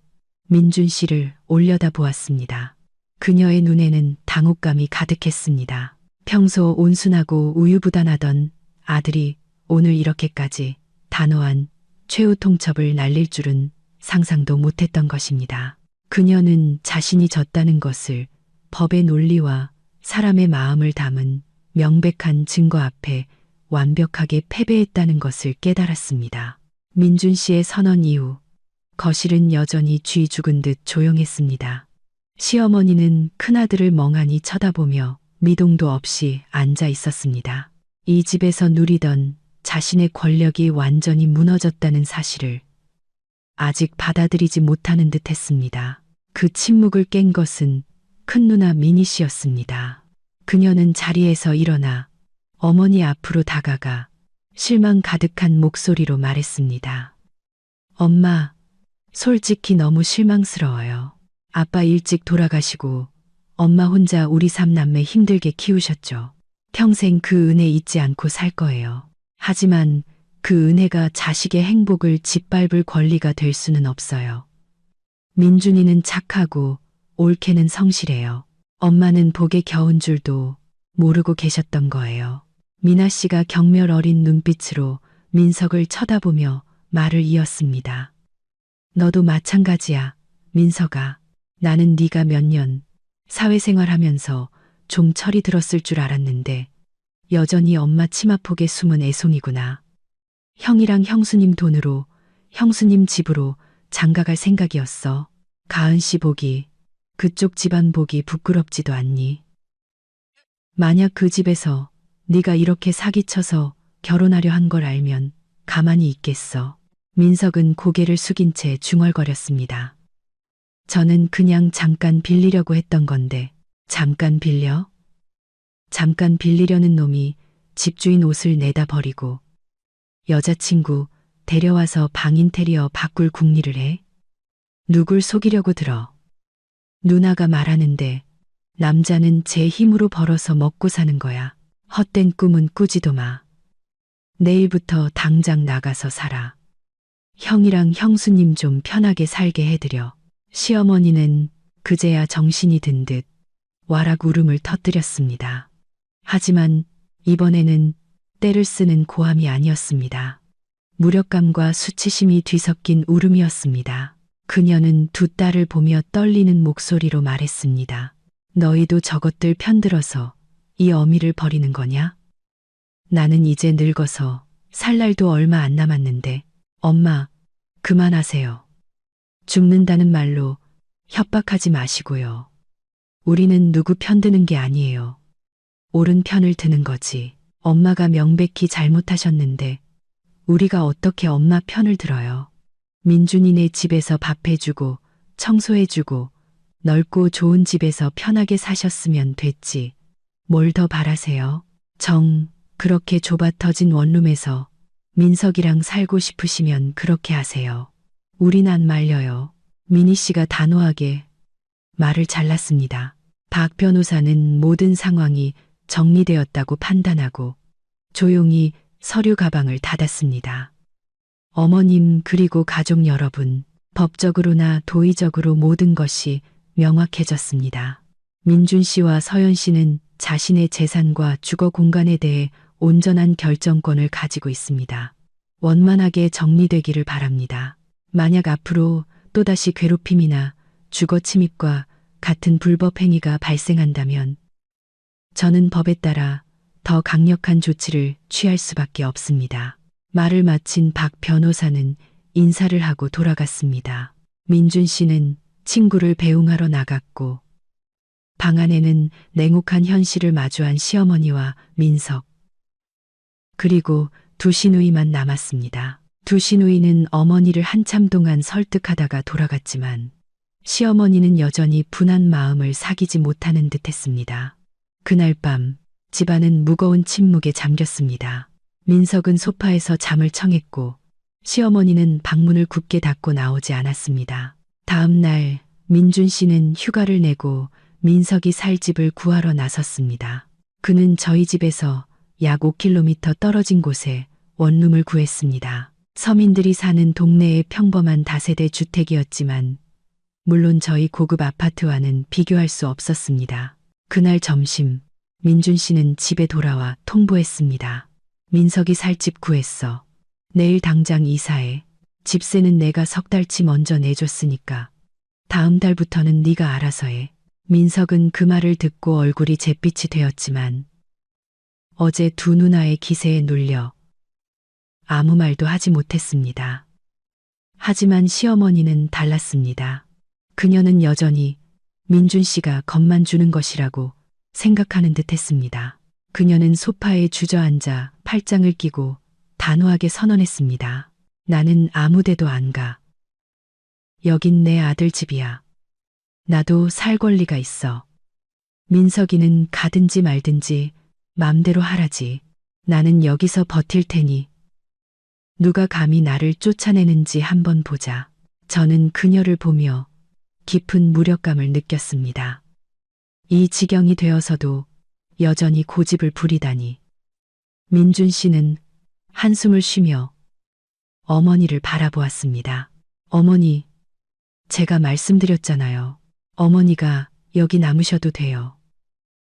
민준 씨를 올려다보았습니다. 그녀의 눈에는 당혹감이 가득했습니다. 평소 온순하고 우유부단하던 아들이 오늘 이렇게까지 단호한 최후 통첩을 날릴 줄은 상상도 못했던 것입니다. 그녀는 자신이 졌다는 것을 법의 논리와 사람의 마음을 담은 명백한 증거 앞에 완벽하게 패배했다는 것을 깨달았습니다. 민준 씨의 선언 이후 거실은 여전히 쥐 죽은 듯 조용했습니다. 시어머니는 큰아들을 멍하니 쳐다보며 미동도 없이 앉아 있었습니다. 이 집에서 누리던 자신의 권력이 완전히 무너졌다는 사실을 아직 받아들이지 못하는 듯 했습니다. 그 침묵을 깬 것은 큰 누나 미니 씨였습니다. 그녀는 자리에서 일어나 어머니 앞으로 다가가 실망 가득한 목소리로 말했습니다. 엄마, 솔직히 너무 실망스러워요. 아빠 일찍 돌아가시고 엄마 혼자 우리 삼남매 힘들게 키우셨죠. 평생 그 은혜 잊지 않고 살 거예요. 하지만 그 은혜가 자식의 행복을 짓밟을 권리가 될 수는 없어요. 민준이는 착하고 올케는 성실해요. 엄마는 복에 겨운 줄도 모르고 계셨던 거예요. 미나 씨가 경멸 어린 눈빛으로 민석을 쳐다보며 말을 이었습니다. 너도 마찬가지야, 민석아. 나는 네가 몇 년 사회생활하면서 좀 철이 들었을 줄 알았는데 여전히 엄마 치마폭에 숨은 애송이구나. 형이랑 형수님 돈으로 형수님 집으로 장가갈 생각이었어. 가은 씨 복이, 그쪽 집안 복이 부끄럽지도 않니? 만약 그 집에서 네가 이렇게 사기쳐서 결혼하려 한 걸 알면 가만히 있겠어. 민석은 고개를 숙인 채 중얼거렸습니다. 저는 그냥 잠깐 빌리려고 했던 건데. 잠깐 빌려? 잠깐 빌리려는 놈이 집주인 옷을 내다 버리고 여자친구 데려와서 방 인테리어 바꿀 궁리를 해? 누굴 속이려고 들어? 누나가 말하는데 남자는 제 힘으로 벌어서 먹고 사는 거야. 헛된 꿈은 꾸지도 마. 내일부터 당장 나가서 살아. 형이랑 형수님 좀 편하게 살게 해드려. 시어머니는 그제야 정신이 든 듯 와락 울음을 터뜨렸습니다. 하지만 이번에는 때를 쓰는 고함이 아니었습니다. 무력감과 수치심이 뒤섞인 울음이었습니다. 그녀는 두 딸을 보며 떨리는 목소리로 말했습니다. 너희도 저것들 편들어서 이 어미를 버리는 거냐? 나는 이제 늙어서 살 날도 얼마 안 남았는데. 엄마, 그만하세요. 죽는다는 말로 협박하지 마시고요. 우리는 누구 편드는 게 아니에요. 옳은 편을 드는 거지. 엄마가 명백히 잘못하셨는데 우리가 어떻게 엄마 편을 들어요. 민준이네 집에서 밥해주고 청소해주고 넓고 좋은 집에서 편하게 사셨으면 됐지. 뭘 더 바라세요? 그렇게 좁아 터진 원룸에서 민석이랑 살고 싶으시면 그렇게 하세요. 우린 안 말려요. 미니 씨가 단호하게 말을 잘랐습니다. 박 변호사는 모든 상황이 정리되었다고 판단하고 조용히 서류 가방을 닫았습니다. 어머님 그리고 가족 여러분, 법적으로나 도의적으로 모든 것이 명확해졌습니다. 민준 씨와 서연 씨는 자신의 재산과 주거 공간에 대해 온전한 결정권을 가지고 있습니다. 원만하게 정리되기를 바랍니다. 만약 앞으로 또다시 괴롭힘이나 주거 침입과 같은 불법 행위가 발생한다면 저는 법에 따라 더 강력한 조치를 취할 수밖에 없습니다. 말을 마친 박 변호사는 인사를 하고 돌아갔습니다. 민준 씨는 친구를 배웅하러 나갔고 방 안에는 냉혹한 현실을 마주한 시어머니와 민석 그리고 두 시누이만 남았습니다. 두 시누이는 어머니를 한참 동안 설득하다가 돌아갔지만 시어머니는 여전히 분한 마음을 사귀지 못하는 듯했습니다. 그날 밤 집안은 무거운 침묵에 잠겼습니다. 민석은 소파에서 잠을 청했고 시어머니는 방문을 굳게 닫고 나오지 않았습니다. 다음 날 민준 씨는 휴가를 내고 민석이 살 집을 구하러 나섰습니다. 그는 저희 집에서 약 5km 떨어진 곳에 원룸을 구했습니다. 서민들이 사는 동네의 평범한 다세대 주택이었지만 물론 저희 고급 아파트와는 비교할 수 없었습니다. 그날 점심 민준 씨는 집에 돌아와 통보했습니다. 민석이 살 집 구했어. 내일 당장 이사해. 집세는 내가 석 달치 먼저 내줬으니까 다음 달부터는 네가 알아서 해. 민석은 그 말을 듣고 얼굴이 잿빛이 되었지만 어제 두 누나의 기세에 눌려 아무 말도 하지 못했습니다. 하지만 시어머니는 달랐습니다. 그녀는 여전히 민준 씨가 겁만 주는 것이라고 생각하는 듯했습니다. 그녀는 소파에 주저앉아 팔짱을 끼고 단호하게 선언했습니다. 나는 아무 데도 안 가. 여긴 내 아들 집이야. 나도 살 권리가 있어. 민석이는 가든지 말든지 맘대로 하라지. 나는 여기서 버틸 테니 누가 감히 나를 쫓아내는지 한번 보자. 저는 그녀를 보며 깊은 무력감을 느꼈습니다. 이 지경이 되어서도 여전히 고집을 부리다니. 민준 씨는 한숨을 쉬며 어머니를 바라보았습니다. 어머니, 제가 말씀드렸잖아요. 어머니가 여기 남으셔도 돼요.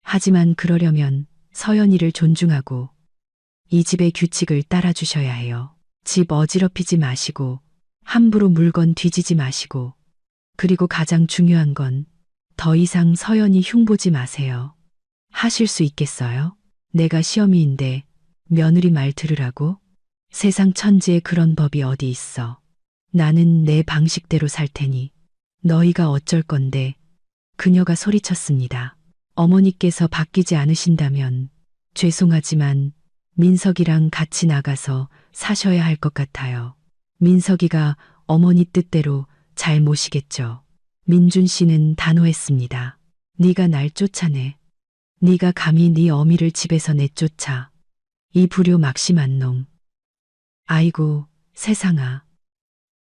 하지만 그러려면 서연이를 존중하고 이 집의 규칙을 따라주셔야 해요. 집 어지럽히지 마시고 함부로 물건 뒤지지 마시고 그리고 가장 중요한 건 더 이상 서연이 흉보지 마세요. 하실 수 있겠어요? 내가 시어미인데 며느리 말 들으라고? 세상 천지에 그런 법이 어디 있어. 나는 내 방식대로 살 테니 너희가 어쩔 건데. 그녀가 소리쳤습니다. 어머니께서 바뀌지 않으신다면 죄송하지만 민석이랑 같이 나가서 사셔야 할 것 같아요. 민석이가 어머니 뜻대로 잘 모시겠죠. 민준 씨는 단호했습니다. 네가 날 쫓아내. 네가 감히 네 어미를 집에서 내쫓아. 이 불효 막심한 놈. 아이고 세상아.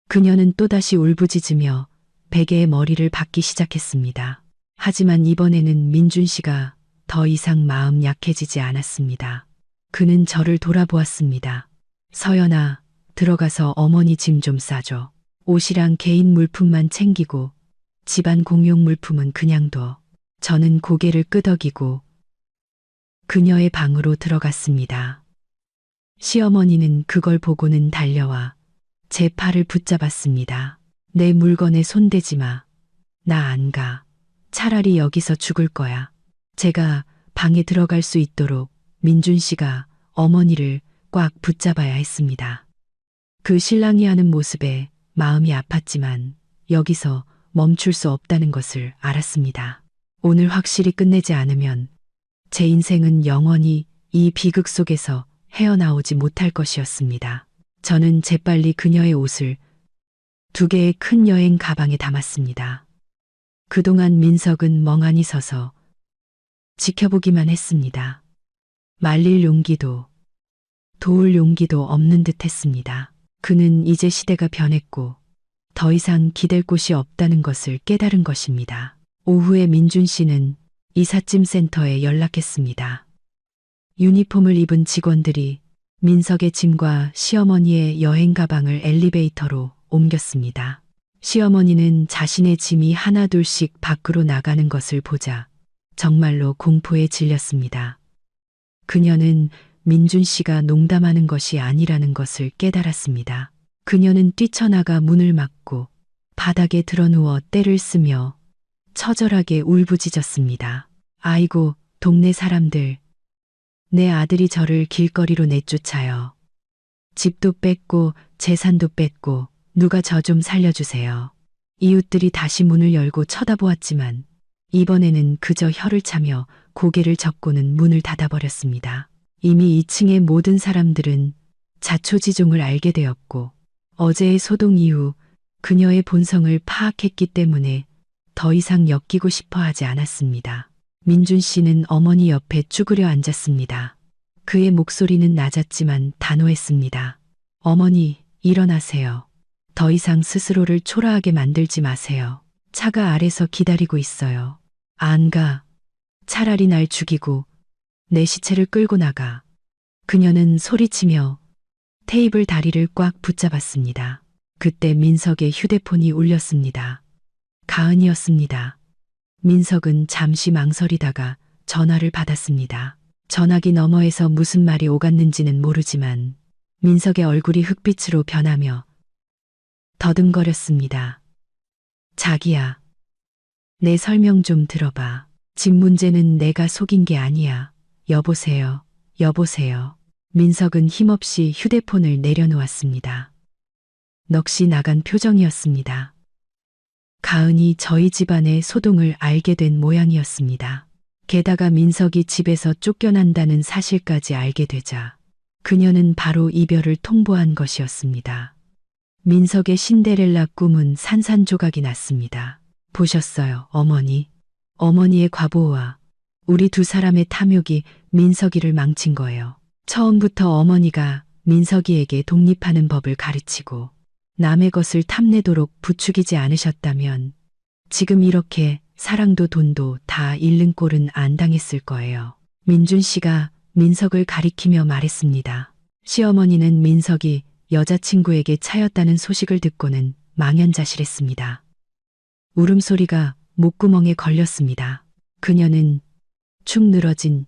그녀는 또다시 울부짖으며 베개의 머리를 박기 시작했습니다. 하지만 이번에는 민준 씨가 더 이상 마음 약해지지 않았습니다. 그는 저를 돌아보았습니다. 서연아, 들어가서 어머니 짐 좀 싸줘. 옷이랑 개인 물품만 챙기고 집안 공용 물품은 그냥 둬. 저는 고개를 끄덕이고 그녀의 방으로 들어갔습니다. 시어머니는 그걸 보고는 달려와 제 팔을 붙잡았습니다. 내 물건에 손대지 마. 나 안 가. 차라리 여기서 죽을 거야. 제가 방에 들어갈 수 있도록 민준 씨가 어머니를 꽉 붙잡아야 했습니다. 그 신랑이 하는 모습에 마음이 아팠지만 여기서 멈출 수 없다는 것을 알았습니다. 오늘 확실히 끝내지 않으면 제 인생은 영원히 이 비극 속에서 헤어나오지 못할 것이었습니다. 저는 재빨리 그녀의 옷을 2개의 큰 여행 가방에 담았습니다. 그동안 민석은 멍하니 서서 지켜보기만 했습니다. 말릴 용기도 도울 용기도 없는 듯 했습니다. 그는 이제 시대가 변했고 더 이상 기댈 곳이 없다는 것을 깨달은 것입니다. 오후에 민준 씨는 이삿짐 센터에 연락했습니다. 유니폼을 입은 직원들이 민석의 짐과 시어머니의 여행 가방을 엘리베이터로 옮겼습니다. 시어머니는 자신의 짐이 하나둘씩 밖으로 나가는 것을 보자 정말로 공포에 질렸습니다. 그녀는 민준 씨가 농담하는 것이 아니라는 것을 깨달았습니다. 그녀는 뛰쳐나가 문을 막고 바닥에 드러누워 떼를 쓰며 처절하게 울부짖었습니다. 아이고, 동네 사람들. 내 아들이 저를 길거리로 내쫓아요. 집도 뺏고 재산도 뺏고 누가 저 좀 살려주세요. 이웃들이 다시 문을 열고 쳐다보았지만 이번에는 그저 혀를 차며 고개를 젓고는 문을 닫아버렸습니다. 이미 2층의 모든 사람들은 자초지종을 알게 되었고 어제의 소동 이후 그녀의 본성을 파악했기 때문에 더 이상 엮이고 싶어 하지 않았습니다. 민준 씨는 어머니 옆에 쭈그려 앉았습니다. 그의 목소리는 낮았지만 단호했습니다. 어머니, 일어나세요. 더 이상 스스로를 초라하게 만들지 마세요. 차가 아래서 기다리고 있어요. 안 가. 차라리 날 죽이고 내 시체를 끌고 나가. 그녀는 소리치며 테이블 다리를 꽉 붙잡았습니다. 그때 민석의 휴대폰이 울렸습니다. 가은이었습니다. 민석은 잠시 망설이다가 전화를 받았습니다. 전화기 너머에서 무슨 말이 오갔는지는 모르지만 민석의 얼굴이 흑빛으로 변하며 더듬거렸습니다. 자기야, 내 설명 좀 들어봐. 집 문제는 내가 속인 게 아니야. 여보세요, 여보세요. 민석은 힘없이 휴대폰을 내려놓았습니다. 넋이 나간 표정이었습니다. 가은이 저희 집안의 소동을 알게 된 모양이었습니다. 게다가 민석이 집에서 쫓겨난다는 사실까지 알게 되자 그녀는 바로 이별을 통보한 것이었습니다. 민석의 신데렐라 꿈은 산산조각이 났습니다. 보셨어요, 어머니. 어머니의 과보와 우리 두 사람의 탐욕이 민석이를 망친 거예요. 처음부터 어머니가 민석이에게 독립하는 법을 가르치고 남의 것을 탐내도록 부추기지 않으셨다면 지금 이렇게 사랑도 돈도 다 잃는 꼴은 안 당했을 거예요. 민준 씨가 민석을 가리키며 말했습니다. 시어머니는 민석이 여자친구에게 차였다는 소식을 듣고는 망연자실했습니다. 울음소리가 목구멍에 걸렸습니다. 그녀는 축 늘어진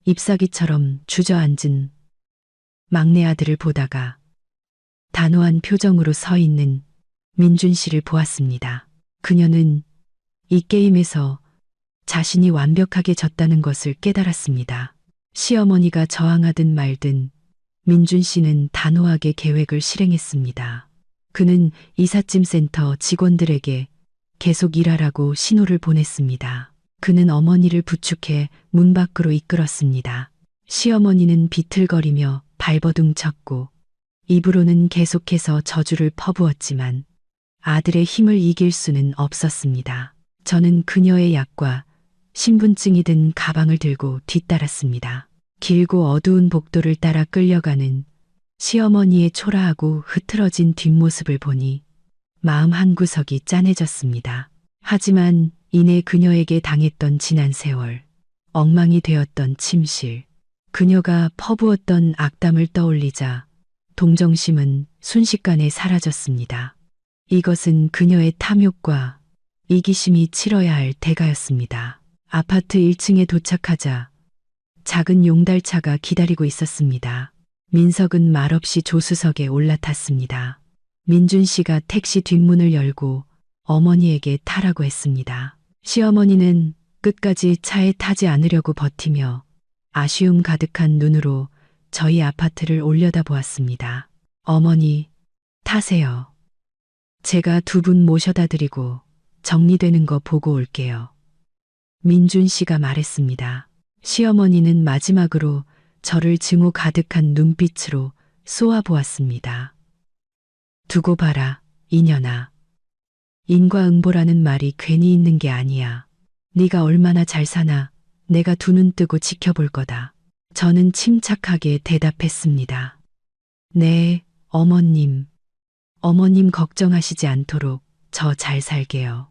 잎사귀처럼 주저앉은 막내 아들을 보다가 단호한 표정으로 서 있는 민준 씨를 보았습니다. 그녀는 이 게임에서 자신이 완벽하게 졌다는 것을 깨달았습니다. 시어머니가 저항하든 말든 민준 씨는 단호하게 계획을 실행했습니다. 그는 이삿짐 센터 직원들에게 계속 일하라고 신호를 보냈습니다. 그는 어머니를 부축해 문 밖으로 이끌었습니다. 시어머니는 비틀거리며 발버둥 쳤고 입으로는 계속해서 저주를 퍼부었지만 아들의 힘을 이길 수는 없었습니다. 저는 그녀의 약과 신분증이 든 가방을 들고 뒤따랐습니다. 길고 어두운 복도를 따라 끌려가는 시어머니의 초라하고 흐트러진 뒷모습을 보니 마음 한구석이 짠해졌습니다. 하지만 이내 그녀에게 당했던 지난 세월, 엉망이 되었던 침실, 그녀가 퍼부었던 악담을 떠올리자 동정심은 순식간에 사라졌습니다. 이것은 그녀의 탐욕과 이기심이 치러야 할 대가였습니다. 아파트 1층에 도착하자 작은 용달차가 기다리고 있었습니다. 민석은 말없이 조수석에 올라탔습니다. 민준 씨가 택시 뒷문을 열고 어머니에게 타라고 했습니다. 시어머니는 끝까지 차에 타지 않으려고 버티며 아쉬움 가득한 눈으로 저희 아파트를 올려다보았습니다. 어머니, 타세요. 제가 두 분 모셔다 드리고 정리되는 거 보고 올게요. 민준 씨가 말했습니다. 시어머니는 마지막으로 저를 증오 가득한 눈빛으로 쏘아보았습니다. 두고 봐라, 이년아. 인과응보라는 말이 괜히 있는 게 아니야. 네가 얼마나 잘 사나 내가 두 눈 뜨고 지켜볼 거다. 저는 침착하게 대답했습니다. 네, 어머님. 어머님 걱정하시지 않도록 저 잘 살게요.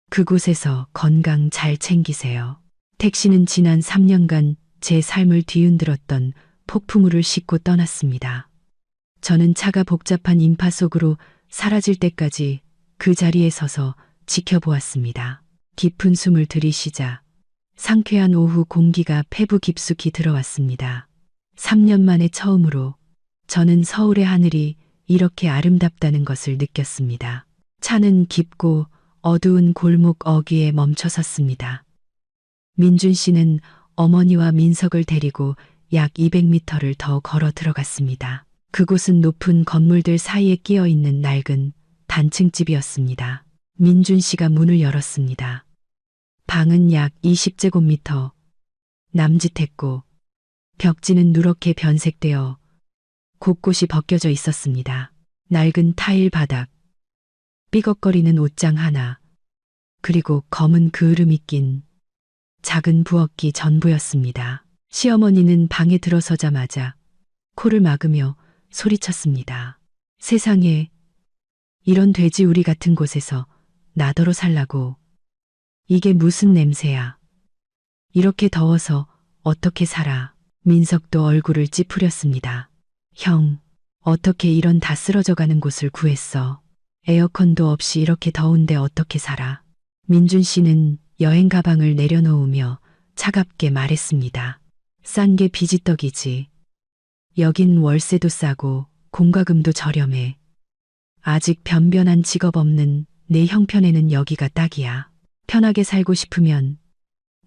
그곳에서 건강 잘 챙기세요. 택시는 지난 3년간 제 삶을 뒤흔들었던 폭풍우를 싣고 떠났습니다. 저는 차가 복잡한 인파 속으로 사라질 때까지 그 자리에 서서 지켜보았습니다. 깊은 숨을 들이쉬자 상쾌한 오후 공기가 폐부 깊숙이 들어왔습니다. 3년 만에 처음으로 저는 서울의 하늘이 이렇게 아름답다는 것을 느꼈습니다. 차는 깊고 어두운 골목 어귀에 멈춰 섰습니다. 민준 씨는 어머니와 민석을 데리고 약 200m를 더 걸어 들어갔습니다. 그곳은 높은 건물들 사이에 끼어 있는 낡은 단층집이었습니다. 민준 씨가 문을 열었습니다. 방은 약 20제곱미터 남짓했고 벽지는 누렇게 변색되어 곳곳이 벗겨져 있었습니다. 낡은 타일 바닥, 삐걱거리는 옷장 하나, 그리고 검은 그을음이 낀 작은 부엌이 전부였습니다. 시어머니는 방에 들어서자마자 코를 막으며 소리쳤습니다. 세상에, 이런 돼지우리 같은 곳에서 나더러 살라고. 이게 무슨 냄새야. 이렇게 더워서 어떻게 살아. 민석도 얼굴을 찌푸렸습니다. 형, 어떻게 이런 다 쓰러져가는 곳을 구했어. 에어컨도 없이 이렇게 더운데 어떻게 살아. 민준 씨는 여행 가방을 내려놓으며 차갑게 말했습니다. 싼 게 비지떡이지. 여긴 월세도 싸고 공과금도 저렴해. 아직 변변한 직업 없는 내 형편에는 여기가 딱이야. 편하게 살고 싶으면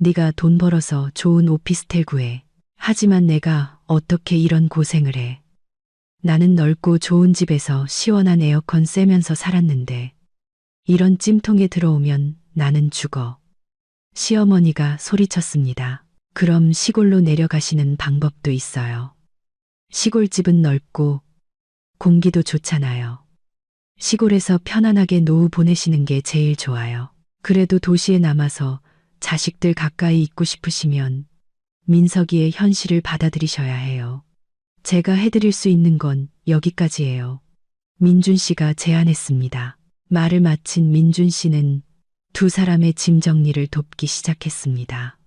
네가 돈 벌어서 좋은 오피스텔 구해. 하지만 내가 어떻게 이런 고생을 해. 나는 넓고 좋은 집에서 시원한 에어컨 쐬면서 살았는데 이런 찜통에 들어오면 나는 죽어. 시어머니가 소리쳤습니다. 그럼 시골로 내려가시는 방법도 있어요. 시골집은 넓고 공기도 좋잖아요. 시골에서 편안하게 노후 보내시는 게 제일 좋아요. 그래도 도시에 남아서 자식들 가까이 있고 싶으시면 민석이의 현실을 받아들이셔야 해요. 제가 해드릴 수 있는 건 여기까지예요. 민준 씨가 제안했습니다. 말을 마친 민준 씨는 두 사람의 짐 정리를 돕기 시작했습니다.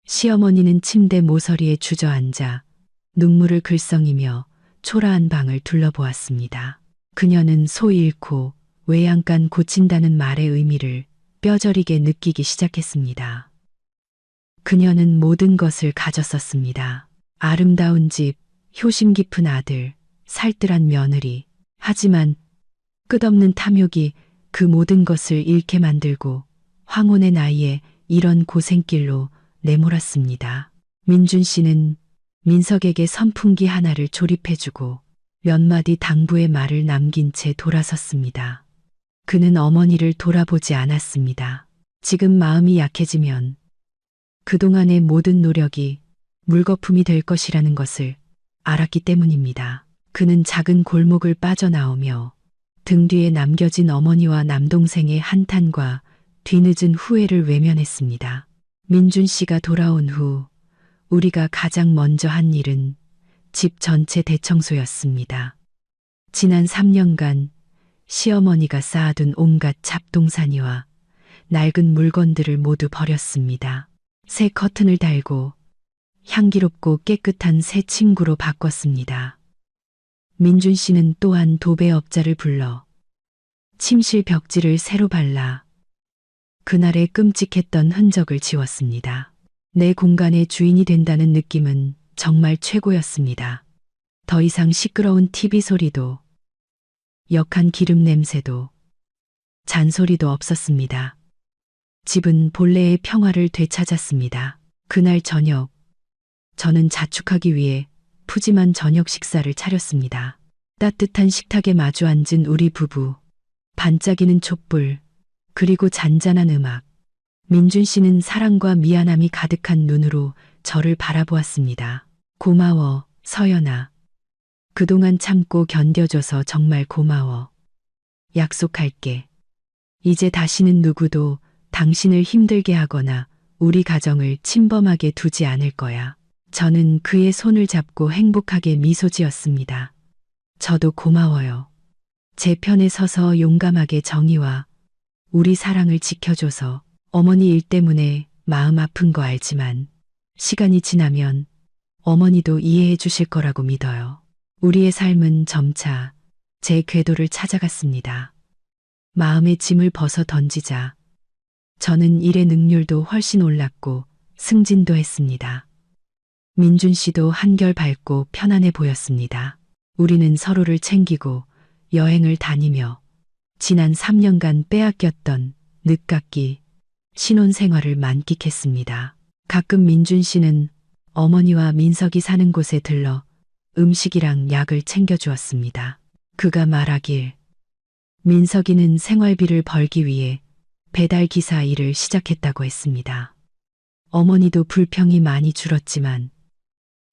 시어머니는 침대 모서리에 주저앉아 눈물을 글썽이며 초라한 방을 둘러보았습니다. 그녀는 소 잃고 외양간 고친다는 말의 의미를 뼈저리게 느끼기 시작했습니다. 그녀는 모든 것을 가졌었습니다. 아름다운 집, 효심 깊은 아들, 살뜰한 며느리. 하지만 끝없는 탐욕이 그 모든 것을 잃게 만들고 황혼의 나이에 이런 고생길로 내몰았습니다. 민준 씨는 민석에게 선풍기 하나를 조립해주고 몇 마디 당부의 말을 남긴 채 돌아섰습니다. 그는 어머니를 돌아보지 않았습니다. 지금 마음이 약해지면 그동안의 모든 노력이 물거품이 될 것이라는 것을 알았기 때문입니다. 그는 작은 골목을 빠져나오며 등 뒤에 남겨진 어머니와 남동생의 한탄과 뒤늦은 후회를 외면했습니다. 민준 씨가 돌아온 후 우리가 가장 먼저 한 일은 집 전체 대청소였습니다. 지난 3년간 시어머니가 쌓아둔 온갖 잡동사니와 낡은 물건들을 모두 버렸습니다. 새 커튼을 달고 향기롭고 깨끗한 새 침구로 바꿨습니다. 민준 씨는 또한 도배업자를 불러 침실 벽지를 새로 발라 그날의 끔찍했던 흔적을 지웠습니다. 내 공간의 주인이 된다는 느낌은 정말 최고였습니다. 더 이상 시끄러운 TV 소리도 역한 기름 냄새도 잔소리도 없었습니다. 집은 본래의 평화를 되찾았습니다. 그날 저녁 저는 자축하기 위해 푸짐한 저녁 식사를 차렸습니다. 따뜻한 식탁에 마주 앉은 우리 부부, 반짝이는 촛불, 그리고 잔잔한 음악. 민준 씨는 사랑과 미안함이 가득한 눈으로 저를 바라보았습니다. 고마워, 서연아. 그동안 참고 견뎌줘서 정말 고마워. 약속할게. 이제 다시는 누구도 당신을 힘들게 하거나 우리 가정을 침범하게 두지 않을 거야. 저는 그의 손을 잡고 행복하게 미소 지었습니다. 저도 고마워요. 제 편에 서서 용감하게 정의와 우리 사랑을 지켜줘서. 어머니 일 때문에 마음 아픈 거 알지만 시간이 지나면 어머니도 이해해 주실 거라고 믿어요. 우리의 삶은 점차 제 궤도를 찾아갔습니다. 마음의 짐을 벗어 던지자 저는 일의 능률도 훨씬 올랐고 승진도 했습니다. 민준 씨도 한결 밝고 편안해 보였습니다. 우리는 서로를 챙기고 여행을 다니며 지난 3년간 빼앗겼던 늦깎이 신혼생활을 만끽했습니다. 가끔 민준 씨는 어머니와 민석이 사는 곳에 들러 음식이랑 약을 챙겨주었습니다. 그가 말하길 민석이는 생활비를 벌기 위해 배달 기사 일을 시작했다고 했습니다. 어머니도 불평이 많이 줄었지만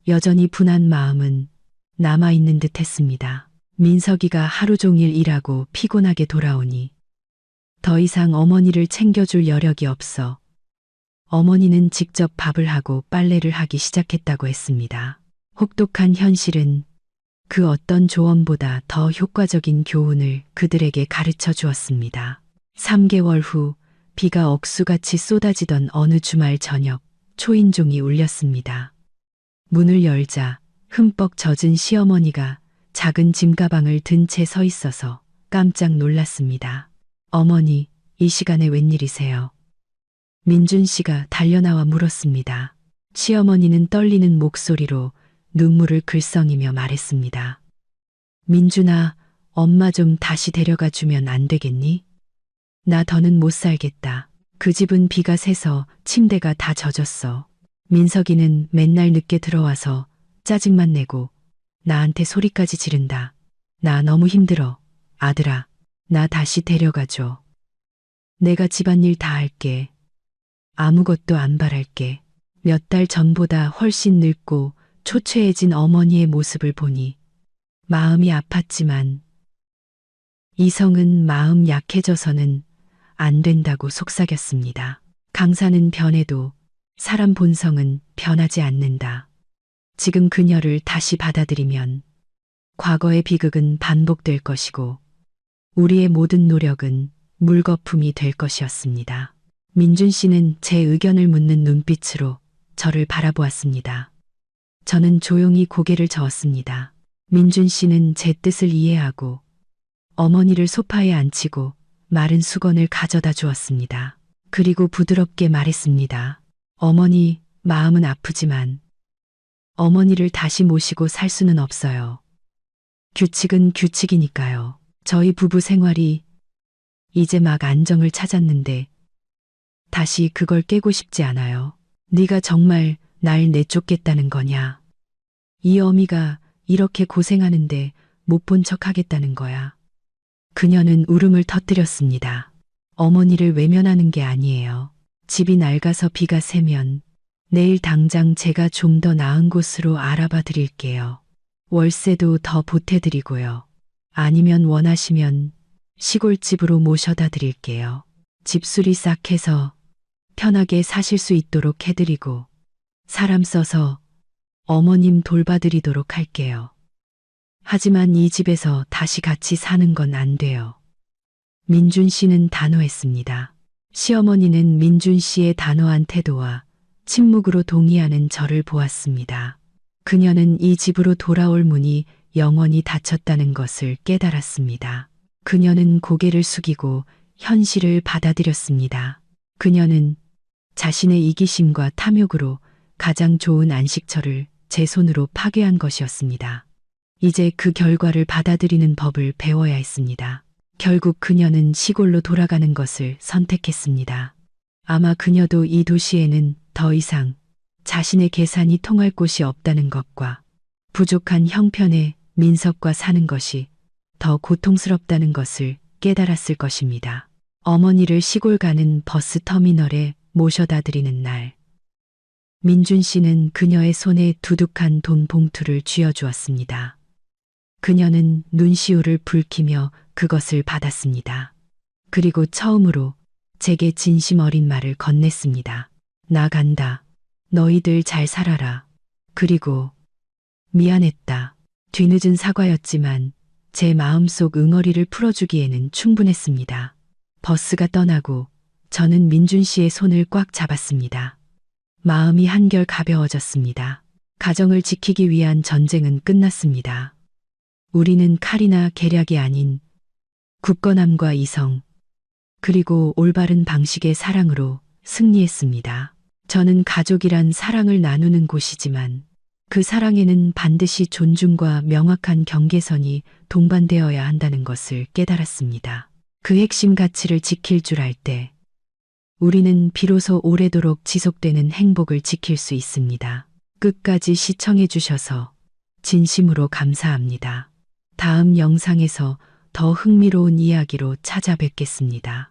여전히 분한 마음은 남아있는 듯 했습니다. 민석이가 하루 종일 일하고 피곤하게 돌아오니 더 이상 어머니를 챙겨줄 여력이 없어 어머니는 직접 밥을 하고 빨래를 하기 시작했다고 했습니다. 혹독한 현실은 그 어떤 조언보다 더 효과적인 교훈을 그들에게 가르쳐 주었습니다. 3개월 후 비가 억수같이 쏟아지던 어느 주말 저녁 초인종이 울렸습니다. 문을 열자 흠뻑 젖은 시어머니가 작은 짐가방을 든 채 서 있어서 깜짝 놀랐습니다. 어머니, 이 시간에 웬일이세요? 민준 씨가 달려나와 물었습니다. 시어머니는 떨리는 목소리로 눈물을 글썽이며 말했습니다. 민준아, 엄마 좀 다시 데려가 주면 안 되겠니? 나 더는 못 살겠다. 그 집은 비가 새서 침대가 다 젖었어. 민석이는 맨날 늦게 들어와서 짜증만 내고 나한테 소리까지 지른다. 나 너무 힘들어. 아들아, 나 다시 데려가줘. 내가 집안일 다 할게. 아무것도 안 바랄게. 몇 달 전보다 훨씬 늙고 초췌해진 어머니의 모습을 보니 마음이 아팠지만 이성은 마음 약해져서는 안 된다고 속삭였습니다. 강사는 변해도 사람 본성은 변하지 않는다. 지금 그녀를 다시 받아들이면 과거의 비극은 반복될 것이고 우리의 모든 노력은 물거품이 될 것이었습니다. 민준 씨는 제 의견을 묻는 눈빛으로 저를 바라보았습니다. 저는 조용히 고개를 저었습니다. 민준 씨는 제 뜻을 이해하고 어머니를 소파에 앉히고 마른 수건을 가져다 주었습니다. 그리고 부드럽게 말했습니다. 어머니, 마음은 아프지만 어머니를 다시 모시고 살 수는 없어요. 규칙은 규칙이니까요. 저희 부부 생활이 이제 막 안정을 찾았는데 다시 그걸 깨고 싶지 않아요. 네가 정말 날 내쫓겠다는 거냐? 이 어미가 이렇게 고생하는데 못 본 척 하겠다는 거야. 그녀는 울음을 터뜨렸습니다. 어머니를 외면하는 게 아니에요. 집이 낡아서 비가 새면 내일 당장 제가 좀 더 나은 곳으로 알아봐 드릴게요. 월세도 더 보태드리고요. 아니면 원하시면 시골집으로 모셔다 드릴게요. 집수리 싹 해서 편하게 사실 수 있도록 해드리고 사람 써서 어머님 돌봐드리도록 할게요. 하지만 이 집에서 다시 같이 사는 건 안 돼요. 민준 씨는 단호했습니다. 시어머니는 민준 씨의 단호한 태도와 침묵으로 동의하는 저를 보았습니다. 그녀는 이 집으로 돌아올 문이 영원히 닫혔다는 것을 깨달았습니다. 그녀는 고개를 숙이고 현실을 받아들였습니다. 그녀는 자신의 이기심과 탐욕으로 가장 좋은 안식처를 제 손으로 파괴한 것이었습니다. 이제 그 결과를 받아들이는 법을 배워야 했습니다. 결국 그녀는 시골로 돌아가는 것을 선택했습니다. 아마 그녀도 이 도시에는 더 이상 자신의 계산이 통할 곳이 없다는 것과 부족한 형편의 민석과 사는 것이 더 고통스럽다는 것을 깨달았을 것입니다. 어머니를 시골 가는 버스 터미널에 모셔다 드리는 날, 민준 씨는 그녀의 손에 두둑한 돈 봉투를 쥐어주었습니다. 그녀는 눈시울을 붉히며 그것을 받았습니다. 그리고 처음으로 제게 진심 어린 말을 건넸습니다. 나 간다. 너희들 잘 살아라. 그리고 미안했다. 뒤늦은 사과였지만 제 마음속 응어리를 풀어주기에는 충분했습니다. 버스가 떠나고 저는 민준 씨의 손을 꽉 잡았습니다. 마음이 한결 가벼워졌습니다. 가정을 지키기 위한 전쟁은 끝났습니다. 우리는 칼이나 계략이 아닌 굳건함과 이성, 그리고 올바른 방식의 사랑으로 승리했습니다. 저는 가족이란 사랑을 나누는 곳이지만 그 사랑에는 반드시 존중과 명확한 경계선이 동반되어야 한다는 것을 깨달았습니다. 그 핵심 가치를 지킬 줄 알 때, 우리는 비로소 오래도록 지속되는 행복을 지킬 수 있습니다. 끝까지 시청해 주셔서 진심으로 감사합니다. 다음 영상에서 더 흥미로운 이야기로 찾아뵙겠습니다.